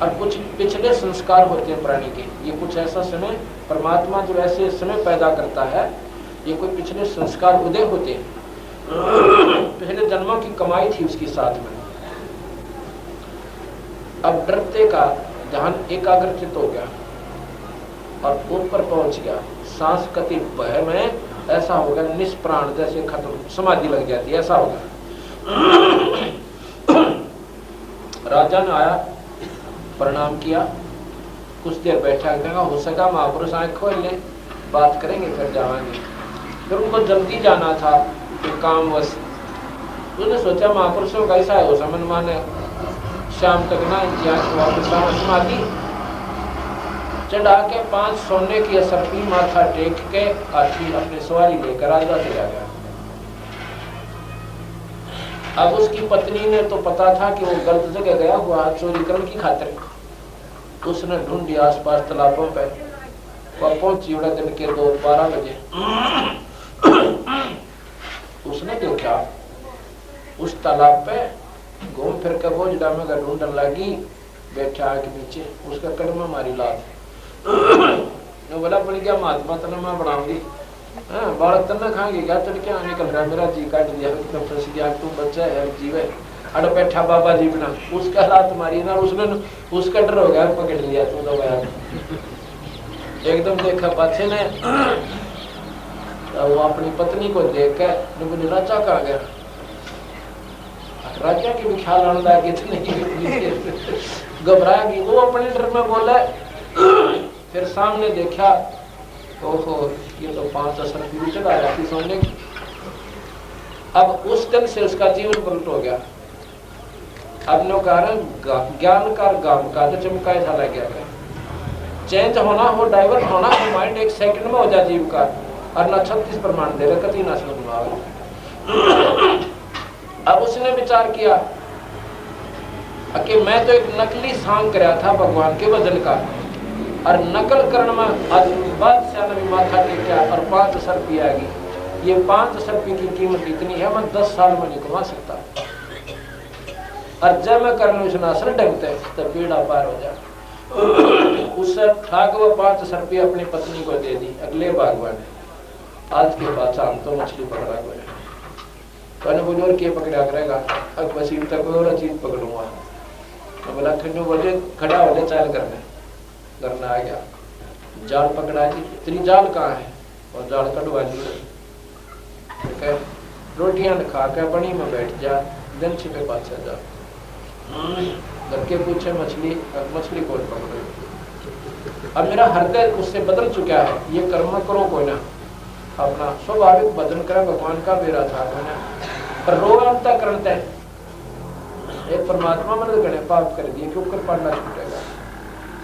और कुछ पिछले संस्कार होते हैं प्राणी के, ये कुछ ऐसा समय परमात्मा जो ऐसे समय पैदा करता है, ये कोई पिछले संस्कार उदय होते हैं, पिछले जन्मों की कमाई थी उसकी साथ में। अब डरते का ध्यान एकाग्रचित हो गया और ऊपर पहुंच गया, सांस कति भय में ऐसा हो गया निष्प्राण जैसे खत्म, समाधि लग जाती ऐसा हो गया। राजा ने आया, प्रणाम किया, कुछ देर बैठा, कहा हो सका महापुरुष आंख खोल ले, बात करेंगे फिर जाएंगे। फिर उनको जल्दी जाना था काम वश, उसने सोचा महापुरुषों का ऐसा हो समन माने शाम तक ना वापस समाधि चढ़ा के 5 सोने की असरपी माथा टेक के हाथी अपने सवारी लेकर राजा चला गया। अब उसकी पत्नी ने तो पता था कि वो गलत जगह गया हुआ चोरी करने की खातिर, उसने ढूंढी आसपास तालाबों पे, वह पहुंची उड़ा दिन के 12 बजे। उसने देखा उस तालाब पे घूम फिर कर बोझ डामे का ढूंढने लगी, बैठा आके नीचे, उसका कलमा मारी लात, बोला पड़ गया महात्मा तना मैं बनाऊंगी, बालक तना खाएंगे क्या, चढ़ क्या निकल रहा मेरा जी काट दिया, तू बच्चा है जीवे अड़ बैठा बाबा जी बना, उसका लात मारी ना, उसने उसका डर हो गया, पकड़ लिया तू तो गया, एकदम देखा पाछे ने, वो अपनी पत्नी को देख कर बोले राजा कहाँ गया, राजा की भी ख्याल आने लगा कितने घबराएगी, वो अपने डर में बोला, फिर सामने देखा, ओहो ये तो 5-10 रुपये चढ़ा जाती सोने की। अब उस दिन से उसका जीवन पलट हो गया। अब नो कारण ज्ञान का गाम का तो चमकाए था लग गया, चेंज होना हो, डाइवर्ट होना हो, माइंड 1 सेकंड में हो जा जीव का, और ना 36 प्रमाण दे रहे कति ना समझ। अब उसने विचार किया कि मैं तो एक नकली सांग कराया था भगवान के वजन का, और नकल करने में आज बादशाह ने भी माथा टेका और 5 रुपये आ गई, ये 5 रुपये की कीमत इतनी है, मैं 10 साल में नहीं कमा सकता, और जब मैं करने सुनासन डगते तो पीड़ा पार हो जाए। उससे ठाक वो 5 रुपये अपनी पत्नी को दे दी। अगले बागवान आज के बाद शाम तो मछली पकड़ा गया, कहने बोले और क्या पकड़ा करेगा, अब वसीम तक और चीज पकड़ूंगा, तो बोला खंडू बोले खड़ा हो जाए चाल करना आ गया, जाल पकड़ा दी, तेरी जाल कहाँ है, और जाल कटवा दी, रोटियां खा के बनी में बैठ जा, दिन छिपे पास जा, घर के पूछे मछली, अब मछली कौन पकड़े, अब मेरा हृदय उससे बदल चुका है, ये कर्म करो कोई ना, अपना स्वाभाविक भजन करे भगवान का बेरा था मैंने, पर रोगांता करते एक परमात्मा मन गणे पाप कर दिए क्यों कर पाना छूटेगा।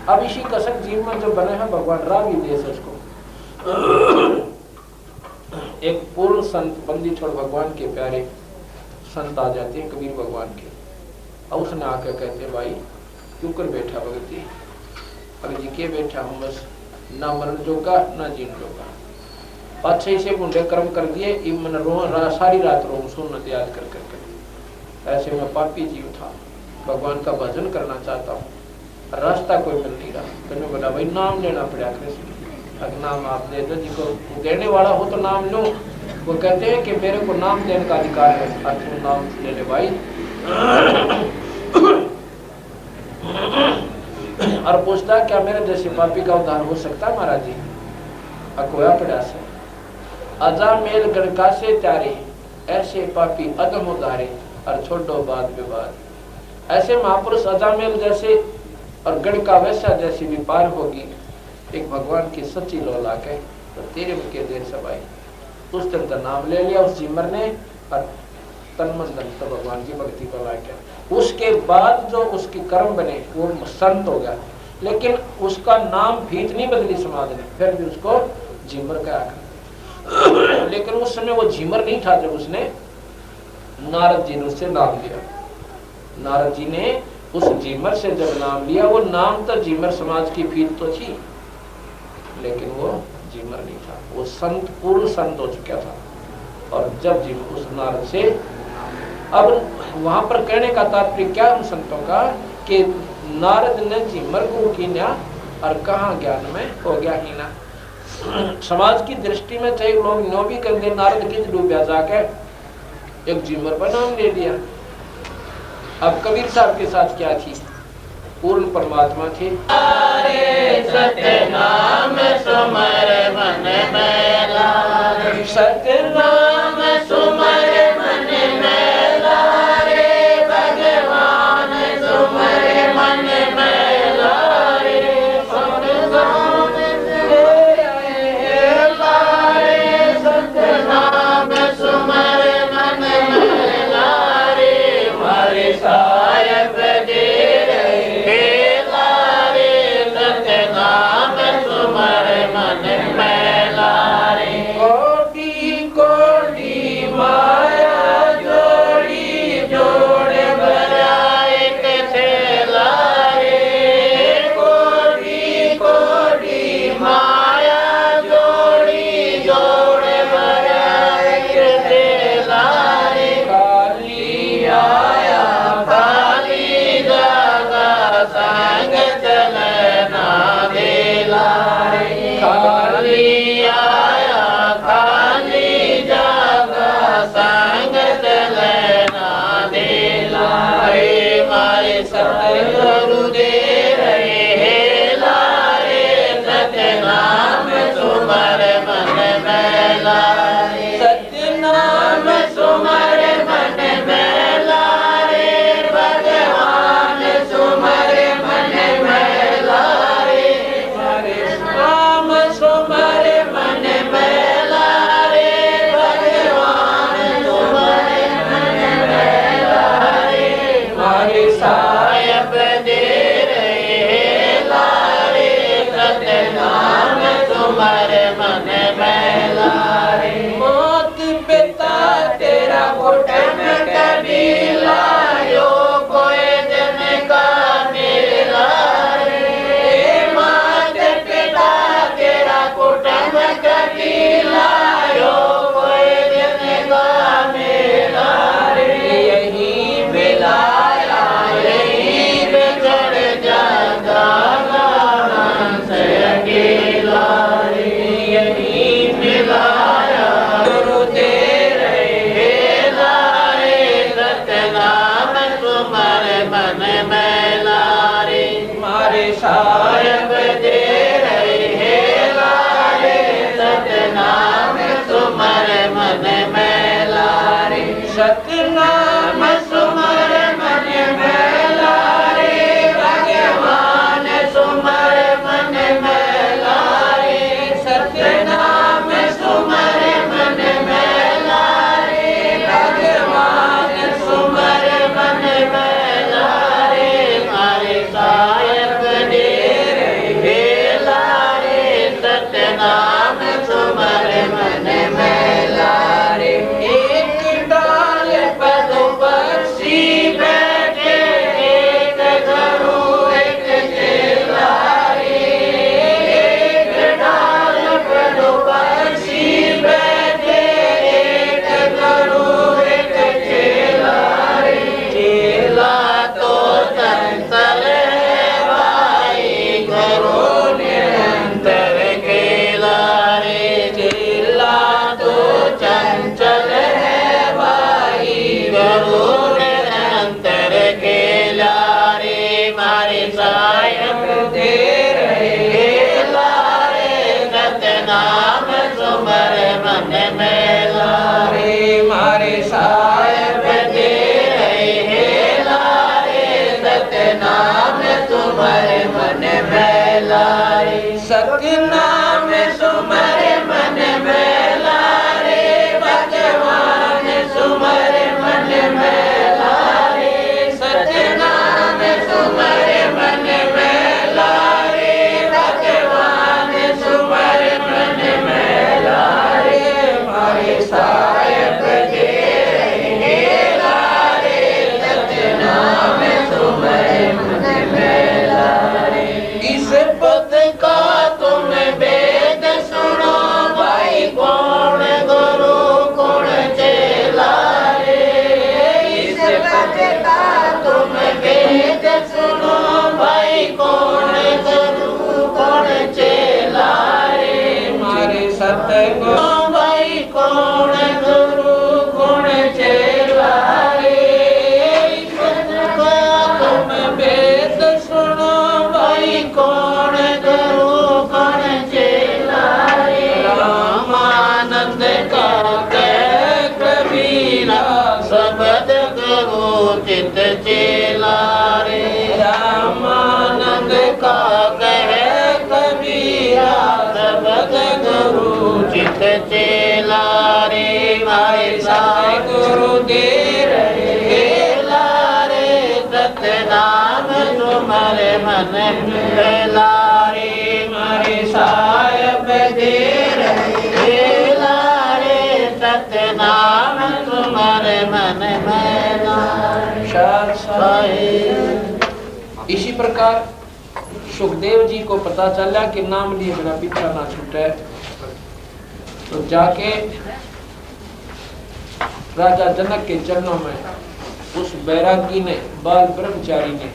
अब इसी कसक जीव में जो बने हैं भगवान राम ही देश उसको, एक पूर्ण संत बंदी छोड़ भगवान के प्यारे संत आ जाते हैं कबीर भगवान के। अब उसने आकर कहते भाई क्यों कर बैठा भगत जी? भगत जी के बैठा हूँ बस, ना मरण जोगा ना जीन जोगा, अच्छे से बुंडे कर्म कर दिए, मन सारी रात रो सुन याद कर कर। ऐसे मैं पापी जीव था, भगवान का भजन करना चाहता हूँ, रास्ता कोई मिल नहीं रहा। तो बोला भाई नाम लेना पड़ा कृष्ण, अगर नाम आप दे दो, जिसको देने वाला हो तो नाम लो। वो कहते हैं कि मेरे को नाम देने का अधिकार है, तुम नाम ले ले भाई। और पूछता क्या मेरे जैसे पापी का उद्धार हो सकता है महाराज जी? अकोया पड़ा से अजा मेल गणका से त्यारे, ऐसे पापी अदम उधारे, और छोड़ो बात विवाद। ऐसे महापुरुष अजामेल जैसे और गढ़ का वैसा जैसी भी पार होगी एक भगवान की सच्ची लौला के, तो तेरे में के देर सब आई। उस दिन का नाम ले लिया उस जीमर ने, और तन मन धन तो भगवान की भक्ति को लाके। उसके बाद जो उसके कर्म बने वो संत हो गया, लेकिन उसका नाम भीत नहीं बदली समाज ने, फिर भी उसको झीमर कहा। लेकिन उस समय वो झीमर नहीं था जब उसने नारद जी ने उससे नाम लिया। नारद जी ने उस झीमर से जब नाम लिया, वो नाम तो झीमर समाज की भीत तो थी, लेकिन वो झीमर नहीं था, वो संत पूर्ण संत हो चुका था। और जब झीमर उस नारद से, अब वहां पर कहने का तात्पर्य क्या उन संतों का कि नारद ने झीमर को कीना और कहाँ ज्ञान में हो गया हीना। समाज की दृष्टि में चाहे लोग नो भी कर दे, नारद किस डूबा जाके एक झीमर पर नाम ले लिया। अब कबीर साहब के साथ क्या थी? पूर्ण परमात्मा थे। सत्य नाम सुमर मन में लारे, सत्य नाम सुमर मन में लारे, भगवान सुमर मन में लारे, सुन नाम लारे, सत्य नाम सुमर मन में लारे, हमारे सायब दे सायब दे सायब दे रहे लारे सतनाम सुमर मन में लारे मारे सायब दे रहे लारे सतनाम सुमर मन में लारे सतनाम सुमर मन में लारे भगवान सुमर मन में लारे सतनाम सुमर मन में लारे भगवान सुमर मन में लारे मारे सायब दे रहे लारे सतनाम सुमर मन में लारे इस पद का तुम वेद सुनो भाई कौन गुरु कौन चेला रे इस पद का तुम वेद सुनो भाई कौन गुरु कौन चेला रे मारे सतगुरु भाई कौन गुरु कौन चेला रे इस पद का तुम वेद सुनो भाई कौन गुरु कौन चेला रे रामानंद का कह कबीरा शब्द गुरु चित चेला रे रामानंद का कह कबीरा शब्द गुरु चित चेला रे मारे सतगुरु दे रहे लारे सतनाम सुमर मन में लारे मारे सायब दे रहे लारे सतनाम सुमर मन में लारे। इसी प्रकार सुखदेव जी को पता चला कि नाम लिए मेरा पीछा ना छूटे, तो जाके राजा जनक के चरणों में उस बैरागी ने, बाल ब्रह्मचारी ने,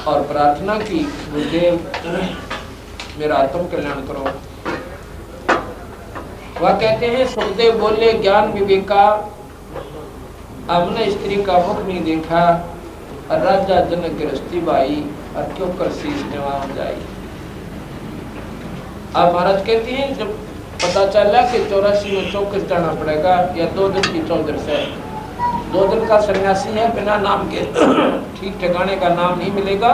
और प्रार्थना की, गुरुदेव मेरा आत्म कल्याण करो। वह कहते हैं, सुखदेव बोले, ज्ञान विवेका, हमने स्त्री का मुख नहीं देखा, और राजा जनक गृहस्थी भाई, और क्यों कर शीश निवा जाई। अब महाराज कहते हैं, जब पता चला कि 84 में चौकस जाना पड़ेगा, या 2 दिन की चौदस है, 2 दिन का सन्यासी है, बिना नाम के ठीक ठिकाने का नाम नहीं मिलेगा,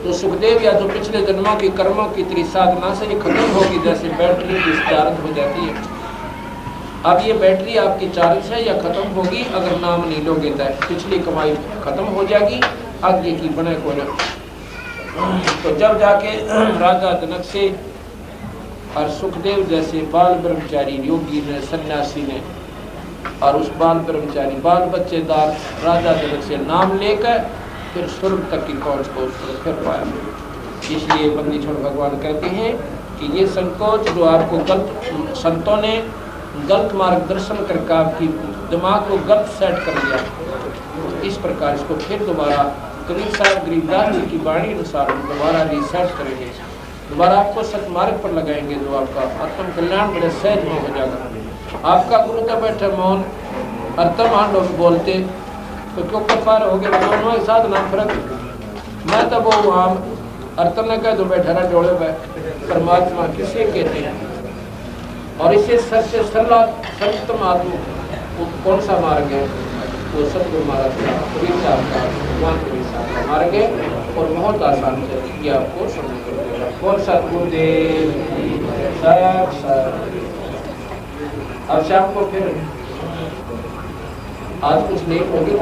तो सुखदेव या जो पिछले जन्मों की कर्मों की त्रिसाधना से ये खत्म होगी, जैसे बैटरी डिस्चार्ज हो जाती है। अब ये बैटरी आपकी चार्ज है या खत्म होगी, अगर नाम नहीं लोगे तो पिछली कमाई खत्म हो जाएगी, आगे की बने को न। तो जब जाके राजा जनक से और सुखदेव जैसे बाल ब्रह्मचारी योगी ने, सन्यासी ने, और उस बाल ब्रह्मचारी बाल बच्चेदार राजा जनक से नाम लेकर फिर स्वर्ग तक की पहुंच को फिर पाया। इसलिए बंदी छोड़ भगवान कहते हैं कि ये संकोच जो आपको गलत संतों ने गलत मार्गदर्शन करके आपकी दिमाग को गलत सेट कर दिया, इस प्रकार इसको फिर दोबारा कबीर साहब गरीबदास जी की वाणी अनुसार दोबारा रिसर्च करेंगे, दोबारा आपको सतमार्ग पर लगाएंगे, जो आपका आत्म कल्याण बड़े सहज में हो जाएगा। आपका गुरु का बैठे मौन अर्तमान लोग बोलते तो क्यों कफार हो गए, दोनों के साथ ना फर्क। मैं तो वो वहाँ अर्तन ने कह दो बैठा रहा डोले में, परमात्मा किसे कहते हैं, और इसे सर से सरला संतम आत्मा कौन सा मार्ग है, वो सतगुरु महाराज का, कबीर साहब का, भगवान कबीर साहब का मार्ग है, और बहुत आसान से ये आपको समझ कर देगा। कौन सतगुरुदेव साहब। अब शाम को फिर आज कुछ लेट होगी,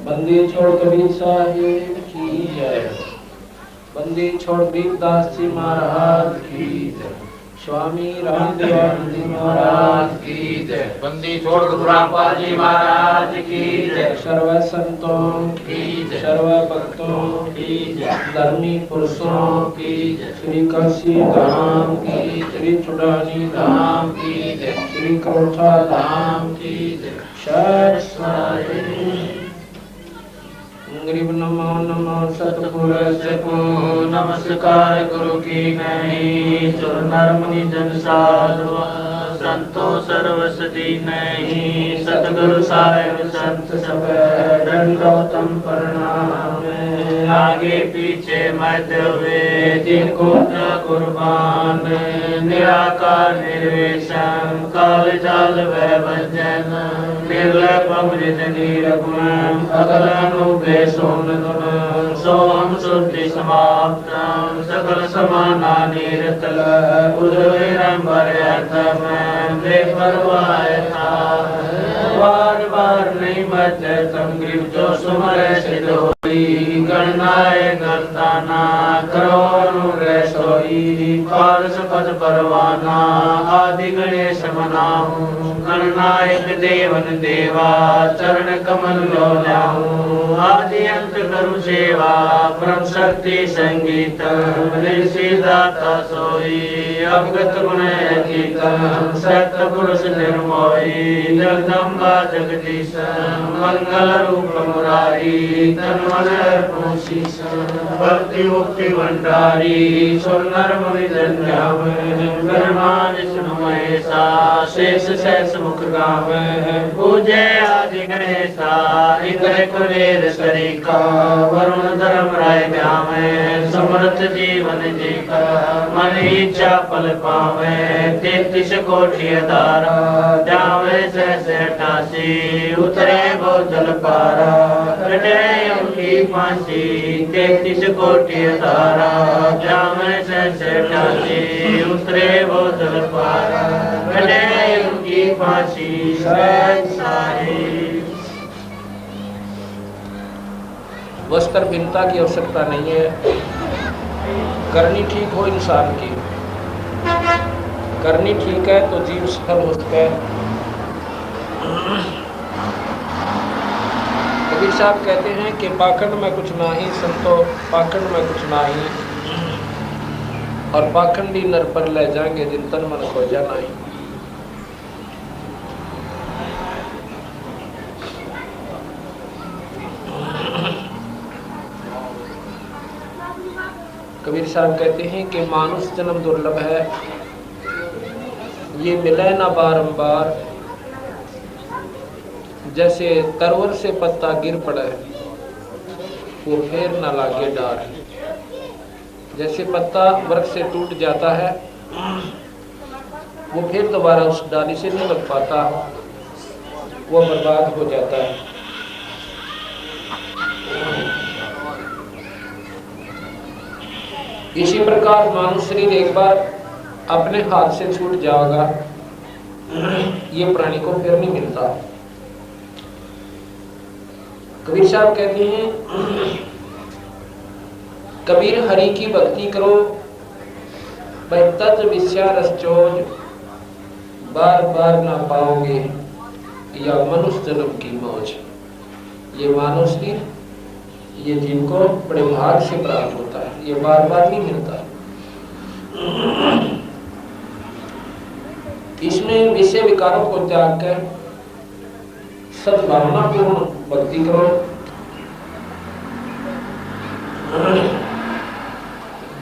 बंदी छोड़ कबीर साहिब की जय, बंदी छोड़ गरीबदास जी महाराज की जय, स्वामी रामदेव जी महाराज की जय, बंदी छोड़ गुरुरामपाल जी महाराज की जय, सर्व संतों की जय, सर्व भक्तों की जय, धर्मी पुरुषों की जय, श्री काशी धाम की, श्री चुड़ानी धाम की जय, श्री करोठा धाम की जय। गरीब नमो नमो सतपुरुष को नमस्कार गुरु की नहीं, चुर नर मुनि जन साधु संतो सर्वसती नहीं, सतगुरु साहिब संत सब दंडोतम प्रणाम। आगे पीछे मध्य वे जिनको कुर्बान, निराकार निर्वेशम काल जाल वह भजन, निर्लप अमृत निरगुण अगलनुबे सोन गुण, सोहम शुद्धि समाप्तम सकल समाना निरतल, उदविरंबर अर्थम बेपरवाह था। बार बार नहीं मध्य तम ग्रीव जो सुमर सिद्ध होई, गणनाए गर्ताना करो अनुग्रह सोई, पारस पद परवाना आदि गणेश मनाऊं, गणनायक देवन देवा चरण कमल लो जाऊं, आदि अंत करूं सेवा परम शक्ति संगीत, दाता सोई अवगत गुण अतीत, सत्य पुरुष निर्मोही जगदम्बा जगदीश, मंगल रूप मुरारी तन्मन शीश, भक्ति मुक्ति भंडारी सुंदर मुनि धन्य, ब्रह्मा विष्णु महेशा शेष शेष मुख गावे, पूजे आदि गणेशा इंद्र कुबेर सरिका, वरुण धर्म राय ब्यामे, समर्थ जीवन जी का मन इच्छा फल पावे, 33 कोटि धारा जावे सहस 88, उतरे बोधल पारा कटे उनकी फांसी, 33 कोटि धारा जावे सहस 88, उतरे बोधल पारा कटे उनकी फांसी सारी। वस्त्र भिन्नता की आवश्यकता नहीं है, करनी ठीक हो इंसान की, करनी ठीक है तो जीव सफल हो सकता है। कबीर साहब कहते हैं कि पाखंड में कुछ नाही संतो पाखंड में कुछ नाही, और पाखंडी नर पर ले जाएंगे जिन तन मन खोजा नहीं। कबीर साहब कहते हैं कि मानुष जन्म दुर्लभ है, ये मिले ना बारंबार, जैसे तरवर से पत्ता गिर पड़े वो फिर न लागे डार। जैसे पत्ता वृक्ष से टूट जाता है वो फिर दोबारा उस डाली से नहीं लग पाता, वो बर्बाद हो जाता है। इसी प्रकार मानव शरीर एक बार अपने हाथ से छूट जाएगा, ये प्राणी को फिर नहीं मिलता। कबीर साहब कहते हैं कबीर हरि की भक्ति करो, भाई तज विषया रसचोज, बार बार ना पाओगे या मनुष्य जन्म की मौज। ये मानव शरीर ये जीव को बड़े भाग से प्राप्त होता है, ये बार बार नहीं मिलता। इसमें विषय विकारों को त्याग कर सद्भावना पूर्ण भक्ति करो।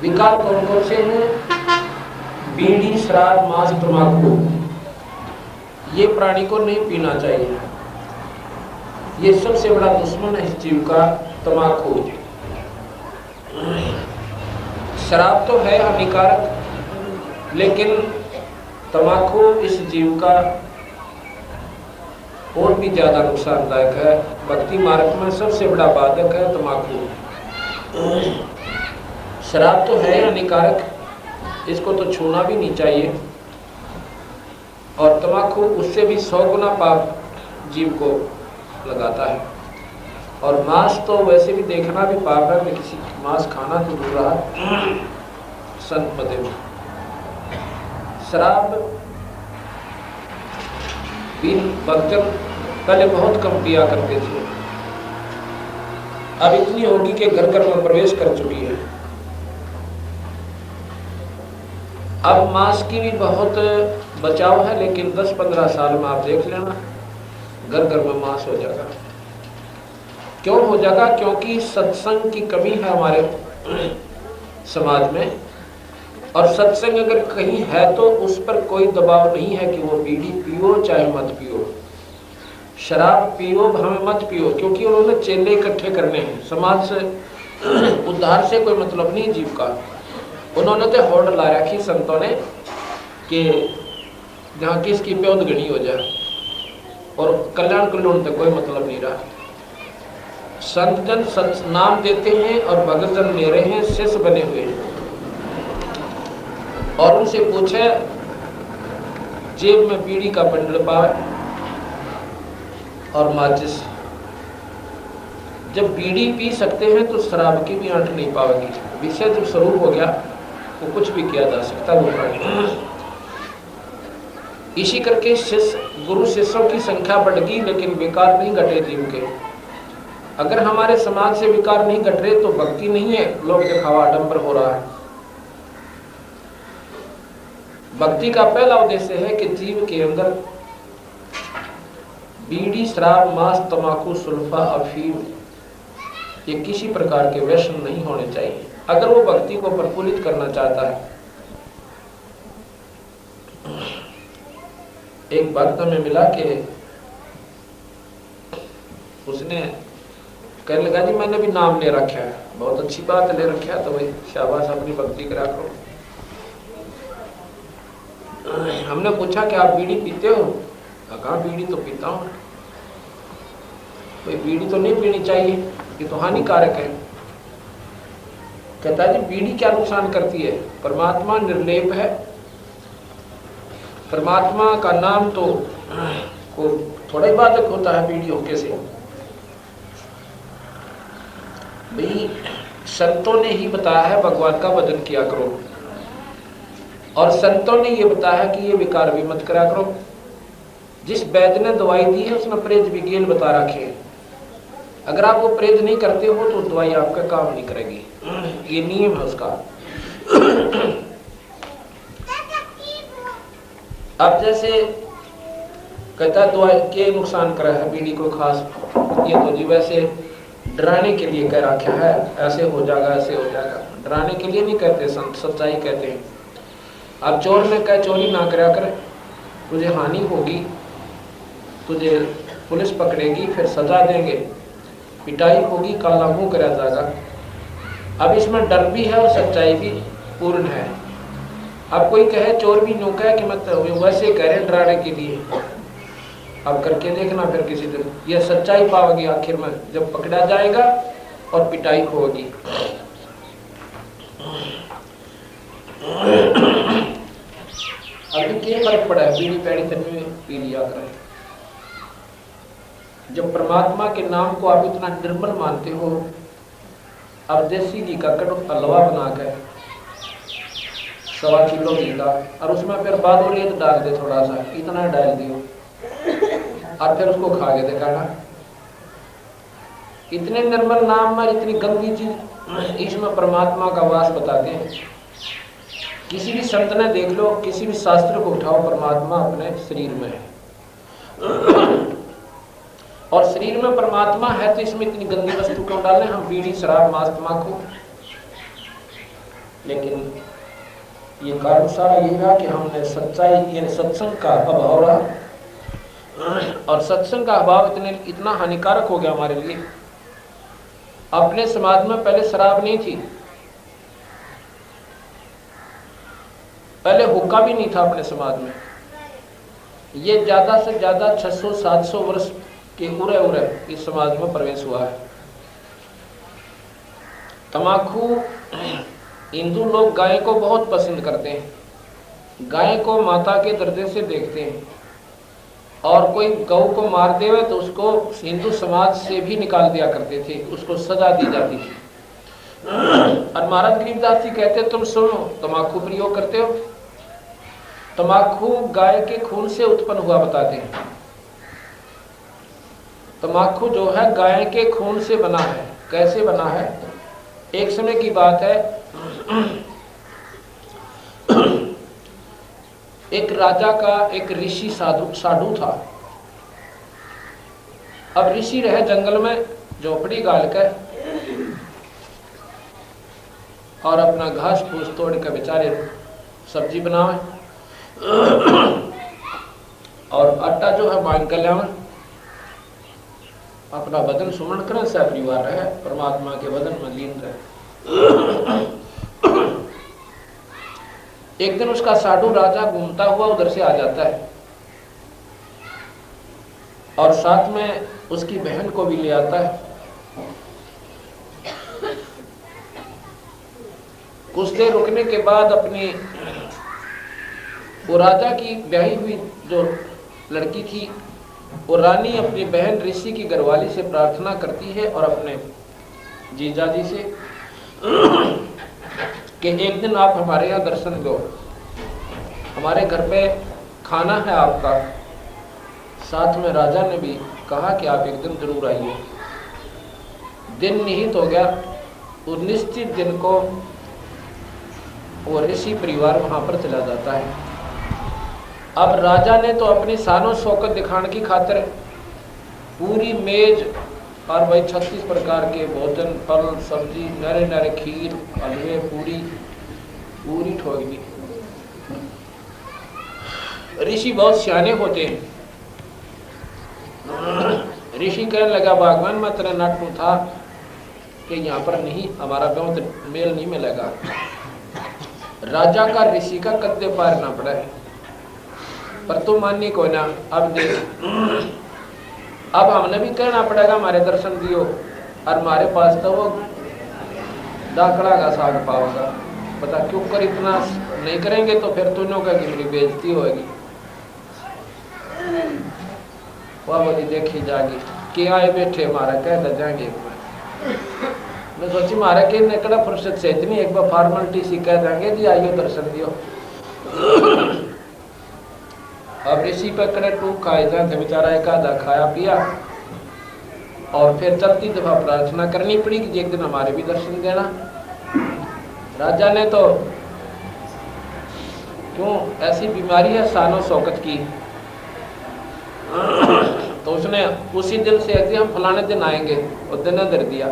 विकार कौन कौन से हैं? बीड़ी, शराब, मांस, तंबाकू, ये प्राणी को नहीं पीना चाहिए। ये सबसे बड़ा दुश्मन है इस जीव का, तंबाकू। शराब तो है हानिकारक, लेकिन तंबाकू इस जीव का और भी ज्यादा नुकसानदायक है। भक्ति मार्ग में सबसे बड़ा बाधक है तंबाकू। शराब तो है हानिकारक, इसको तो छूना भी नहीं चाहिए, और तंबाकू उससे भी 100 गुना पाप जीव को लगाता है। और मांस तो वैसे भी देखना भी पाप है, किसी मांस खाना तो दूर रहा संत पदे में। शराब भी भक्तन पहले बहुत कम पिया करते थे, अब इतनी होगी कि घर घर में प्रवेश कर चुकी है। अब मांस की भी बहुत बचाव है, लेकिन 10-15 साल में आप देख लेना घर घर में मांस हो जाएगा। क्यों हो जाएगा? क्योंकि सत्संग की कमी है हमारे समाज में। और सत्संग अगर कहीं है तो उस पर कोई दबाव नहीं है कि वो बीड़ी पियो चाहे मत पियो, शराब पियो हमें मत पियो, क्योंकि उन्होंने चेले इकट्ठे करने हैं। समाज से उद्धार से कोई मतलब नहीं जीव का। उन्होंने तो होड़ ला रखी संतों ने कि जहाँ किसकी प्योद गणी हो जाए, और कल्याण कल्याण तक कोई मतलब नहीं रहा। संत जन सत नाम देते हैं और भगत जन मेरे हैं, शिष्य बने हुए हैं। और उनसे पूछे जेब में बीड़ी का बंडल पावे और माचिस। जब बीड़ी पी सकते हैं तो शराब की भी आंट नहीं पावेगी। विषय जब स्वरूप हो गया तो कुछ भी किया जा सकता है। इसी करके शिष्य गुरु शिष्यों की संख्या बढ़ गई, लेकिन विकार नहीं घटे जीव के। अगर हमारे समाज से विकार नहीं घट रहे तो भक्ति नहीं है, लोग दिखावा आडंबर हो रहा है। भक्ति का पहला उद्देश्य है कि जीव के अंदर बीड़ी, शराब, मांस, तंबाकू, सुल्फा, अफीम ये किसी प्रकार के व्यसन नहीं होने चाहिए। अगर वो भक्ति को प्रफुल्लित करना चाहता है। एक भक्त में मिला कि उसने कहने लगा जी मैंने भी नाम ले रखा है, बहुत अच्छी बात ले रखा है, तो भाई शाबाश अपनी भक्ति करा करो। हमने पूछा कि आप बीड़ी पीते हो? कहा बीड़ी तो पीता हूँ। भाई बीड़ी तो नहीं पीनी चाहिए, ये तो हानिकारक है। कहता है जी बीड़ी क्या नुकसान करती है? परमात्मा निर्लेप है, परमात्मा का नाम तो को थोड़ा ही बाधक होता है बीड़ी होके से। भाई संतों ने ही बताया है भगवान का भजन किया करो, और संतों ने ये बताया कि ये विकार भी मत करा करो। जिस वैद्य ने दवाई दी है उसने परहेज भी गेल बता रखे हैं। अगर आप वो परहेज नहीं करते हो तो दवाई आपका काम नहीं करेगी, ये नियम है उसका। अब जैसे कहता है दवाई के नुकसान करा है बीड़ी को खास, ये तो जी वैसे डराने के लिए कह रखा है, ऐसे हो जाएगा ऐसे हो जाएगा। डराने के लिए नहीं कहते संत, सच्चाई कहते हैं। अब चोर ने कहा चोरी ना करा कर, तुझे हानि होगी, तुझे पुलिस पकड़ेगी, फिर सजा देंगे, पिटाई होगी, काला मुंह करा जाएगा। अब इसमें डर भी है और सच्चाई भी पूर्ण है। अब कोई कहे चोर भी नो कहे कि मतलब वैसे कह रहे डराने के लिए, अब करके देखना फिर किसी दिन यह सच्चाई पाओगी आखिर में जब पकड़ा जाएगा और पिटाई होगी। अभी क्या फर्क पड़ा है? बीड़ी पैड़ी तन में पी लिया करें। जब परमात्मा के नाम को आप इतना निर्मल मानते हो, अब देसी घी का कड़क हलवा बनाकर 1.25 किलो घी का, और उसमें फिर बाद में रेत डाल दे, थोड़ा सा इतना डाल दियो और फिर उसको खा के दिखाना। इतने निर्मल नाम में इतनी गंदी चीज, इसमें परमात्मा का वास बताते हैं। किसी भी संत ने देख लो, किसी भी शास्त्र को उठाओ, परमात्मा अपने शरीर में है और शरीर में परमात्मा है, तो इसमें इतनी गंदी वस्तु क्यों डालें हम? बीड़ी, शराब, मांस, तंबाकू। लेकिन ये कारण सारा ये रहा कि हमने सच्चाई यानी सत्संग का अभाव रहा, और सत्संग का अभाव इतना हानिकारक हो गया हमारे लिए। अपने समाज में पहले शराब नहीं थी, पहले हुक्का भी नहीं था अपने समाज में। ये ज्यादा से ज्यादा 600-700 वर्ष के उरे इस समाज में प्रवेश हुआ है। तंबाकू, हिंदू लोग गाय को बहुत पसंद करते हैं, गाय को माता के दर्जे से देखते हैं, और कोई गौ को मार देवे तो उसको हिंदू समाज से भी निकाल दिया करते थे, उसको सजा दी जाती थी। और महाराज गरीबदास जी कहते तुम सुनो, तंबाकू प्रयोग करते हो, तंबाकू गाय के खून से उत्पन्न हुआ बताते हैं। तंबाकू जो है गाय के खून से बना है। कैसे बना है? एक समय की बात है, एक राजा का एक ऋषि साधु था। अब ऋषि रहे जंगल में झोपड़ी गाल कर और अपना घास फूस तोड़ कर बेचारे सब्जी बनावे और आटा जो है बांध कर लियावे, अपना बदन सुमन करें, सह परिवार रहे, परमात्मा के बदन में लीन रहे। एक दिन उसका साधु राजा घूमता हुआ उधर से आ जाता है और साथ में उसकी बहन को भी ले आता है। कुछ देर रुकने के बाद अपनी वो राजा की ब्याही हुई जो लड़की थी, वो रानी अपनी बहन ऋषि की घरवाली से प्रार्थना करती है और अपने जीजा जी से कि एक दिन आप हमारे यहाँ दर्शन दो, हमारे घर पे खाना है आपका। साथ में राजा ने भी कहा कि आप एक दिन जरूर आइए। दिन निहित हो गया। उस निश्चित दिन को वो ऋषि परिवार वहां पर चला जाता है। अब राजा ने तो अपनी शानो शौकत दिखाने की खातिर पूरी मेज और भाई 36 प्रकार के भोजन, फल, सब्जी, नरे नरे खीर, हलवे, पूरी ठोक दी। ऋषि बहुत सियाने होते हैं। ऋषि कहने लगा, भगवान मैं तेरा नाटू था कि यहाँ पर नहीं, हमारा बहुत मेल नहीं मिलेगा। राजा का ऋषि का कद्दे पार ना पड़ा है, पर तू माननी को ना। अब देख, अब हमने भी कहना पड़ेगा हमारे दर्शन दियो, और हमारे पास तो वो दाखड़ा का साग पाओगा। बता क्यों कर इतना नहीं करेंगे तो फिर तूनों का मेरी बेइज्जती होगी। वह बोली देखी जागी कि आए बैठे हमारा कह दे जाएंगे। मैं सोची मारा के निकला फुर्सत से इतनी एक बार फॉर्मेलिटी सी कह देंगे जी आइयो दर्शन दियो। अब ऋषि पे करे टूक खाए जाते बेचारा एक आधा खाया पिया और फिर चलती दफा प्रार्थना करनी पड़ी कि एक दिन हमारे भी दर्शन देना। राजा ने तो क्यों ऐसी बीमारी है शानो शौकत की, तो उसने उसी दिन से हम फलाने दिन आएंगे और दिन धर दिया।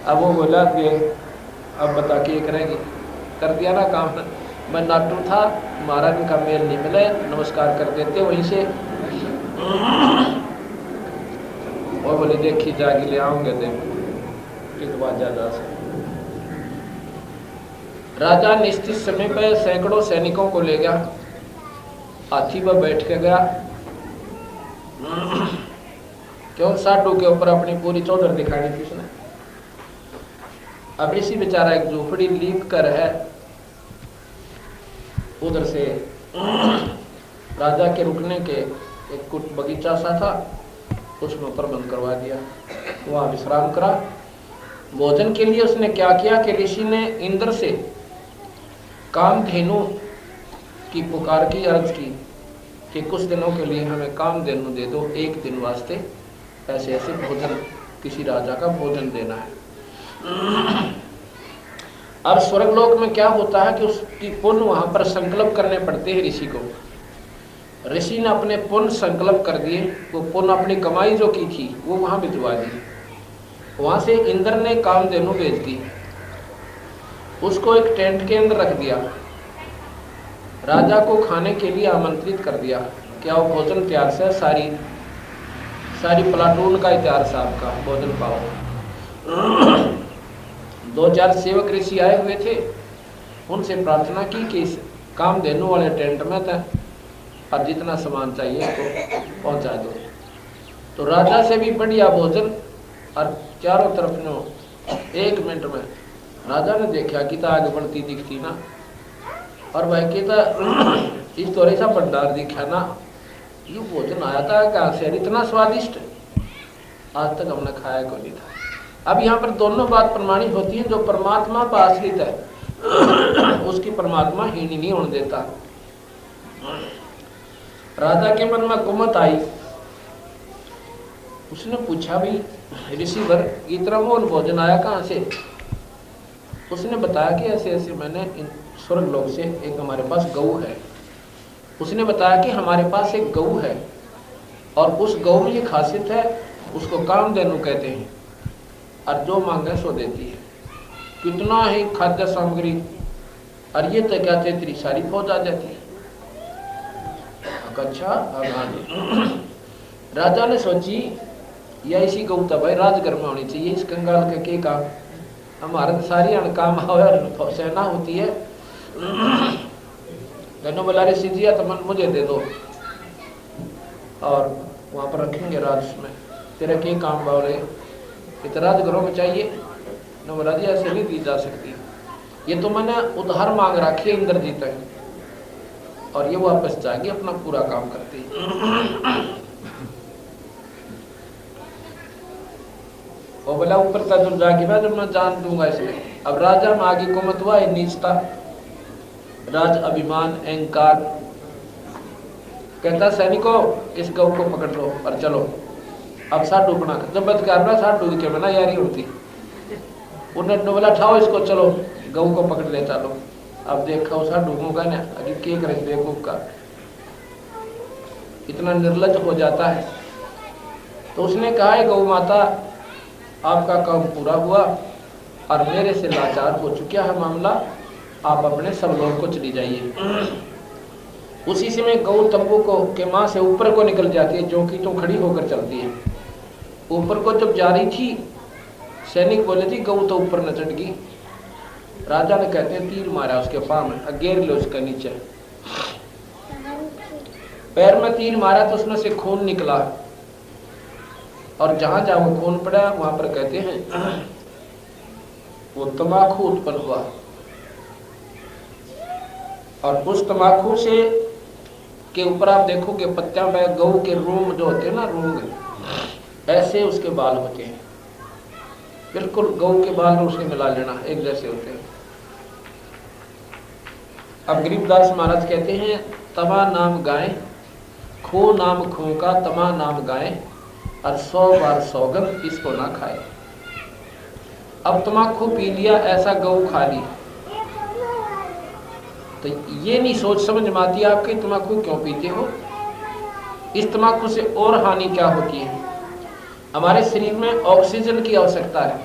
अब वो बोला कि अब बता के करेंगे, कर दिया ना काम। मैं नाटू था, महाराज का मेल नहीं मिले, नमस्कार कर देते वहीं से। और बोले देखी जागी ले आऊंगे से। राजा निश्चित समय पर सैकड़ों सैनिकों को ले गया, हाथी पर बैठ के गया। क्यों साटू के ऊपर अपनी पूरी चौधर दिखाई थी उसने। अब इसी बेचारा एक झोपड़ी लीप कर है, उधर से राजा के रुकने के एक कुछ बगीचा सा था, उसमें प्रबंध करवा दिया। वहां विश्राम करा। भोजन के लिए उसने क्या किया कि ऋषि ने इंद्र से कामधेनु की पुकार की, अर्ज की कि कुछ दिनों के लिए हमें कामधेनु दे दो, एक दिन वास्ते ऐसे ऐसे भोजन, किसी राजा का भोजन देना है। अब स्वर्गलोक में क्या होता है कि उसकी पुण्य वहां पर संकल्प करने पड़ते हैं ऋषि को। ऋषि ने अपने पुण्य संकल्प कर दिए, वो पुण्य अपनी कमाई जो की थी वो वहां भिजवा दी। वहां से इंद्र ने कामधेनु भेज दी, उसको एक टेंट के अंदर रख दिया। राजा को खाने के लिए आमंत्रित कर दिया। क्या वो भोजन तैयार से, सारी प्लाटून का तैयार से आपका भोजन पाओ। 2-4 सेवक ऋषि आए हुए थे, उनसे प्रार्थना की कि इस कामधेनु वाले टेंट में था और जितना सामान चाहिए उसको पहुंचा दो। तो राजा से भी बढ़िया भोजन और चारों तरफ ने 1 मिनट में राजा ने देखा कि आगे बढ़ती दिखती ना, और वह कहता इस तोरे सा भंडार दिखा ना, ये भोजन आया था कहाँ से, इतना स्वादिष्ट आज तक हमने खाया को नहीं था। अब यहाँ पर दोनों बात प्रमाणित होती है, जो परमात्मा पर आश्रित है उसकी परमात्मा हीन नहीं होने देता। राजा के मन में कुमत आई, उसने पूछा भी ऋषिवर इतना मोल भोजन आया कहाँ से। उसने बताया कि ऐसे ऐसे मैंने स्वर्ग लोक से एक हमारे पास गऊ है। उसने बताया कि हमारे पास एक गऊ है और उस गऊ में ये खासियत है, उसको कामधेनु कहते हैं और जो मांगे सो देती है। कितना ही खाद्य सामग्री और ये तो क्या तेरी सारी फौज आ जाती है। अच्छा राजा ने सोची या इसी गौ तो भाई राजगर में होनी चाहिए, इस कंगाल का के काम, हमारे तो सारी अणकाम सेना होती है। गन्नो बोला रे सिजिया तो मन मुझे दे दो और वहां पर रखेंगे राज में, तेरा के काम बावले इतना राजगरों में चाहिए न बोला जी ऐसे नहीं दी जा सकती, ये तो मैंने उधार मांग रखी है इंद्रजीत है। और ये वापस जाके अपना पूरा काम करती और बोला ऊपर का जो जाके मैं जब मैं जान दूंगा इसमें। अब राजा में आगे को मत हुआ नीचता राज अभिमान अहंकार, कहता सैनिकों इस गौ को पकड़ लो और चलो अब साडू बना जब बद करना साडू के बना यारी होती। उन्होंने बोला ठाओ इसको चलो गऊ को पकड़ ले चलो। अब देखा साडू का ना अभी क्या करें बेवकूफ का, इतना निर्लज हो जाता है। तो उसने कहा है गौ माता आपका काम पूरा हुआ और मेरे से लाचार हो चुका है मामला, आप अपने सब लोग को चली जाइए। उसी से में गौ तंबू को के माँ से ऊपर को निकल जाती है, जो कि तो खड़ी होकर चलती है। ऊपर को जब जा रही थी सैनिक बोले थी गऊ तो ऊपर न चढ़ गई। राजा ने कहते हैं तीर मारा उसके पाँव में, गिर ले उसका नीचे, पैर में तीर मारा तो उसमें से खून निकला और जहां जहां वो खून पड़ा वहां पर कहते हैं वो तंबाकू उत्पन्न हुआ। और उस तंबाकू से के ऊपर आप देखोगे पत्तियां में गऊ के रूम जो होते हैं ना, रूम ऐसे उसके बाल होते हैं, बिल्कुल गऊ के बाल उससे मिला लेना एक जैसे होते हैं। अब गरीबदास महाराज कहते हैं तमा नाम गाय खो नाम खो का तमा नाम गाय और 100 बार सौगंध इसको ना खाए। अब तमाकू पी लिया ऐसा गऊ खा ली तो ये नहीं सोच समझ में आती आपके तमाकू क्यों पीते हो, इस तमाकू से और हानि क्या होती है। हमारे शरीर में ऑक्सीजन की आवश्यकता है,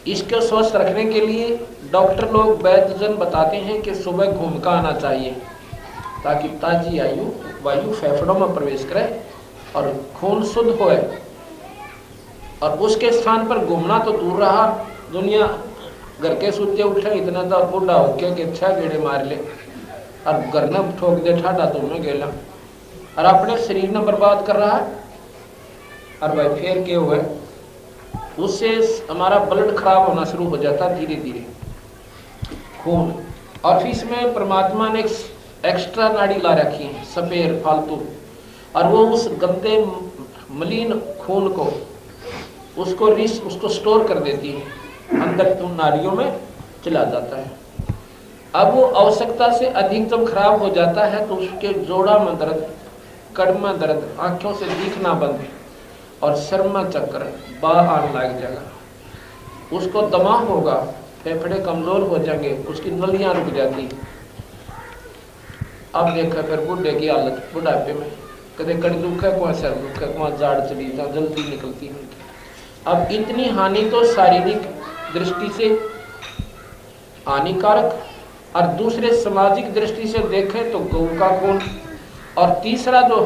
इसको स्वस्थ रखने के लिए डॉक्टर लोग वैद्यजन बताते हैं कि सुबह घूम का आना चाहिए ताकि ताजी वायु फेफड़ों में प्रवेश करे और खून शुद्ध होए। और उसके स्थान पर घूमना तो दूर रहा, दुनिया घर के सूते उठे इतना तो बूढ़ा हो गया कि 6 गेड़े मार ले और घर न ठोक दे ठाडा तो में गेला और अपने शरीर न बर्बाद कर रहा है। और भाई फिर क्या हुआ, उससे हमारा ब्लड खराब होना शुरू हो जाता धीरे धीरे खून। और फिर इसमें परमात्मा ने एक्स्ट्रा नाड़ी ला रखी है सफेद फालतू, और वो उस गंदे मलिन खून को उसको स्टोर कर देती है अंदर तो नाड़ियों में चला जाता है। अब वो आवश्यकता से अधिक जब खराब हो जाता है तो उसके जोड़ा में दर्द, कड़ में दर्द, आंखों से दिखना बंद और सिर में चक्कर बाहर आने लग जाएगा, उसको दमा होगा, फेफड़े कमजोर हो जाएंगे, उसकी नलियां रुक जाती। अब देखा फिर बुढ़े की हालत, बुढ़ापे में कदे कड़ी दुख है, कोई सिर दुख है, कोई जाड़ चली जल्दी निकलती है। अब इतनी हानि तो शारीरिक दृष्टि से हानिकारक, और दूसरे सामाजिक दृष्टि से देखें तो गऊ का खून, और तीसरा जो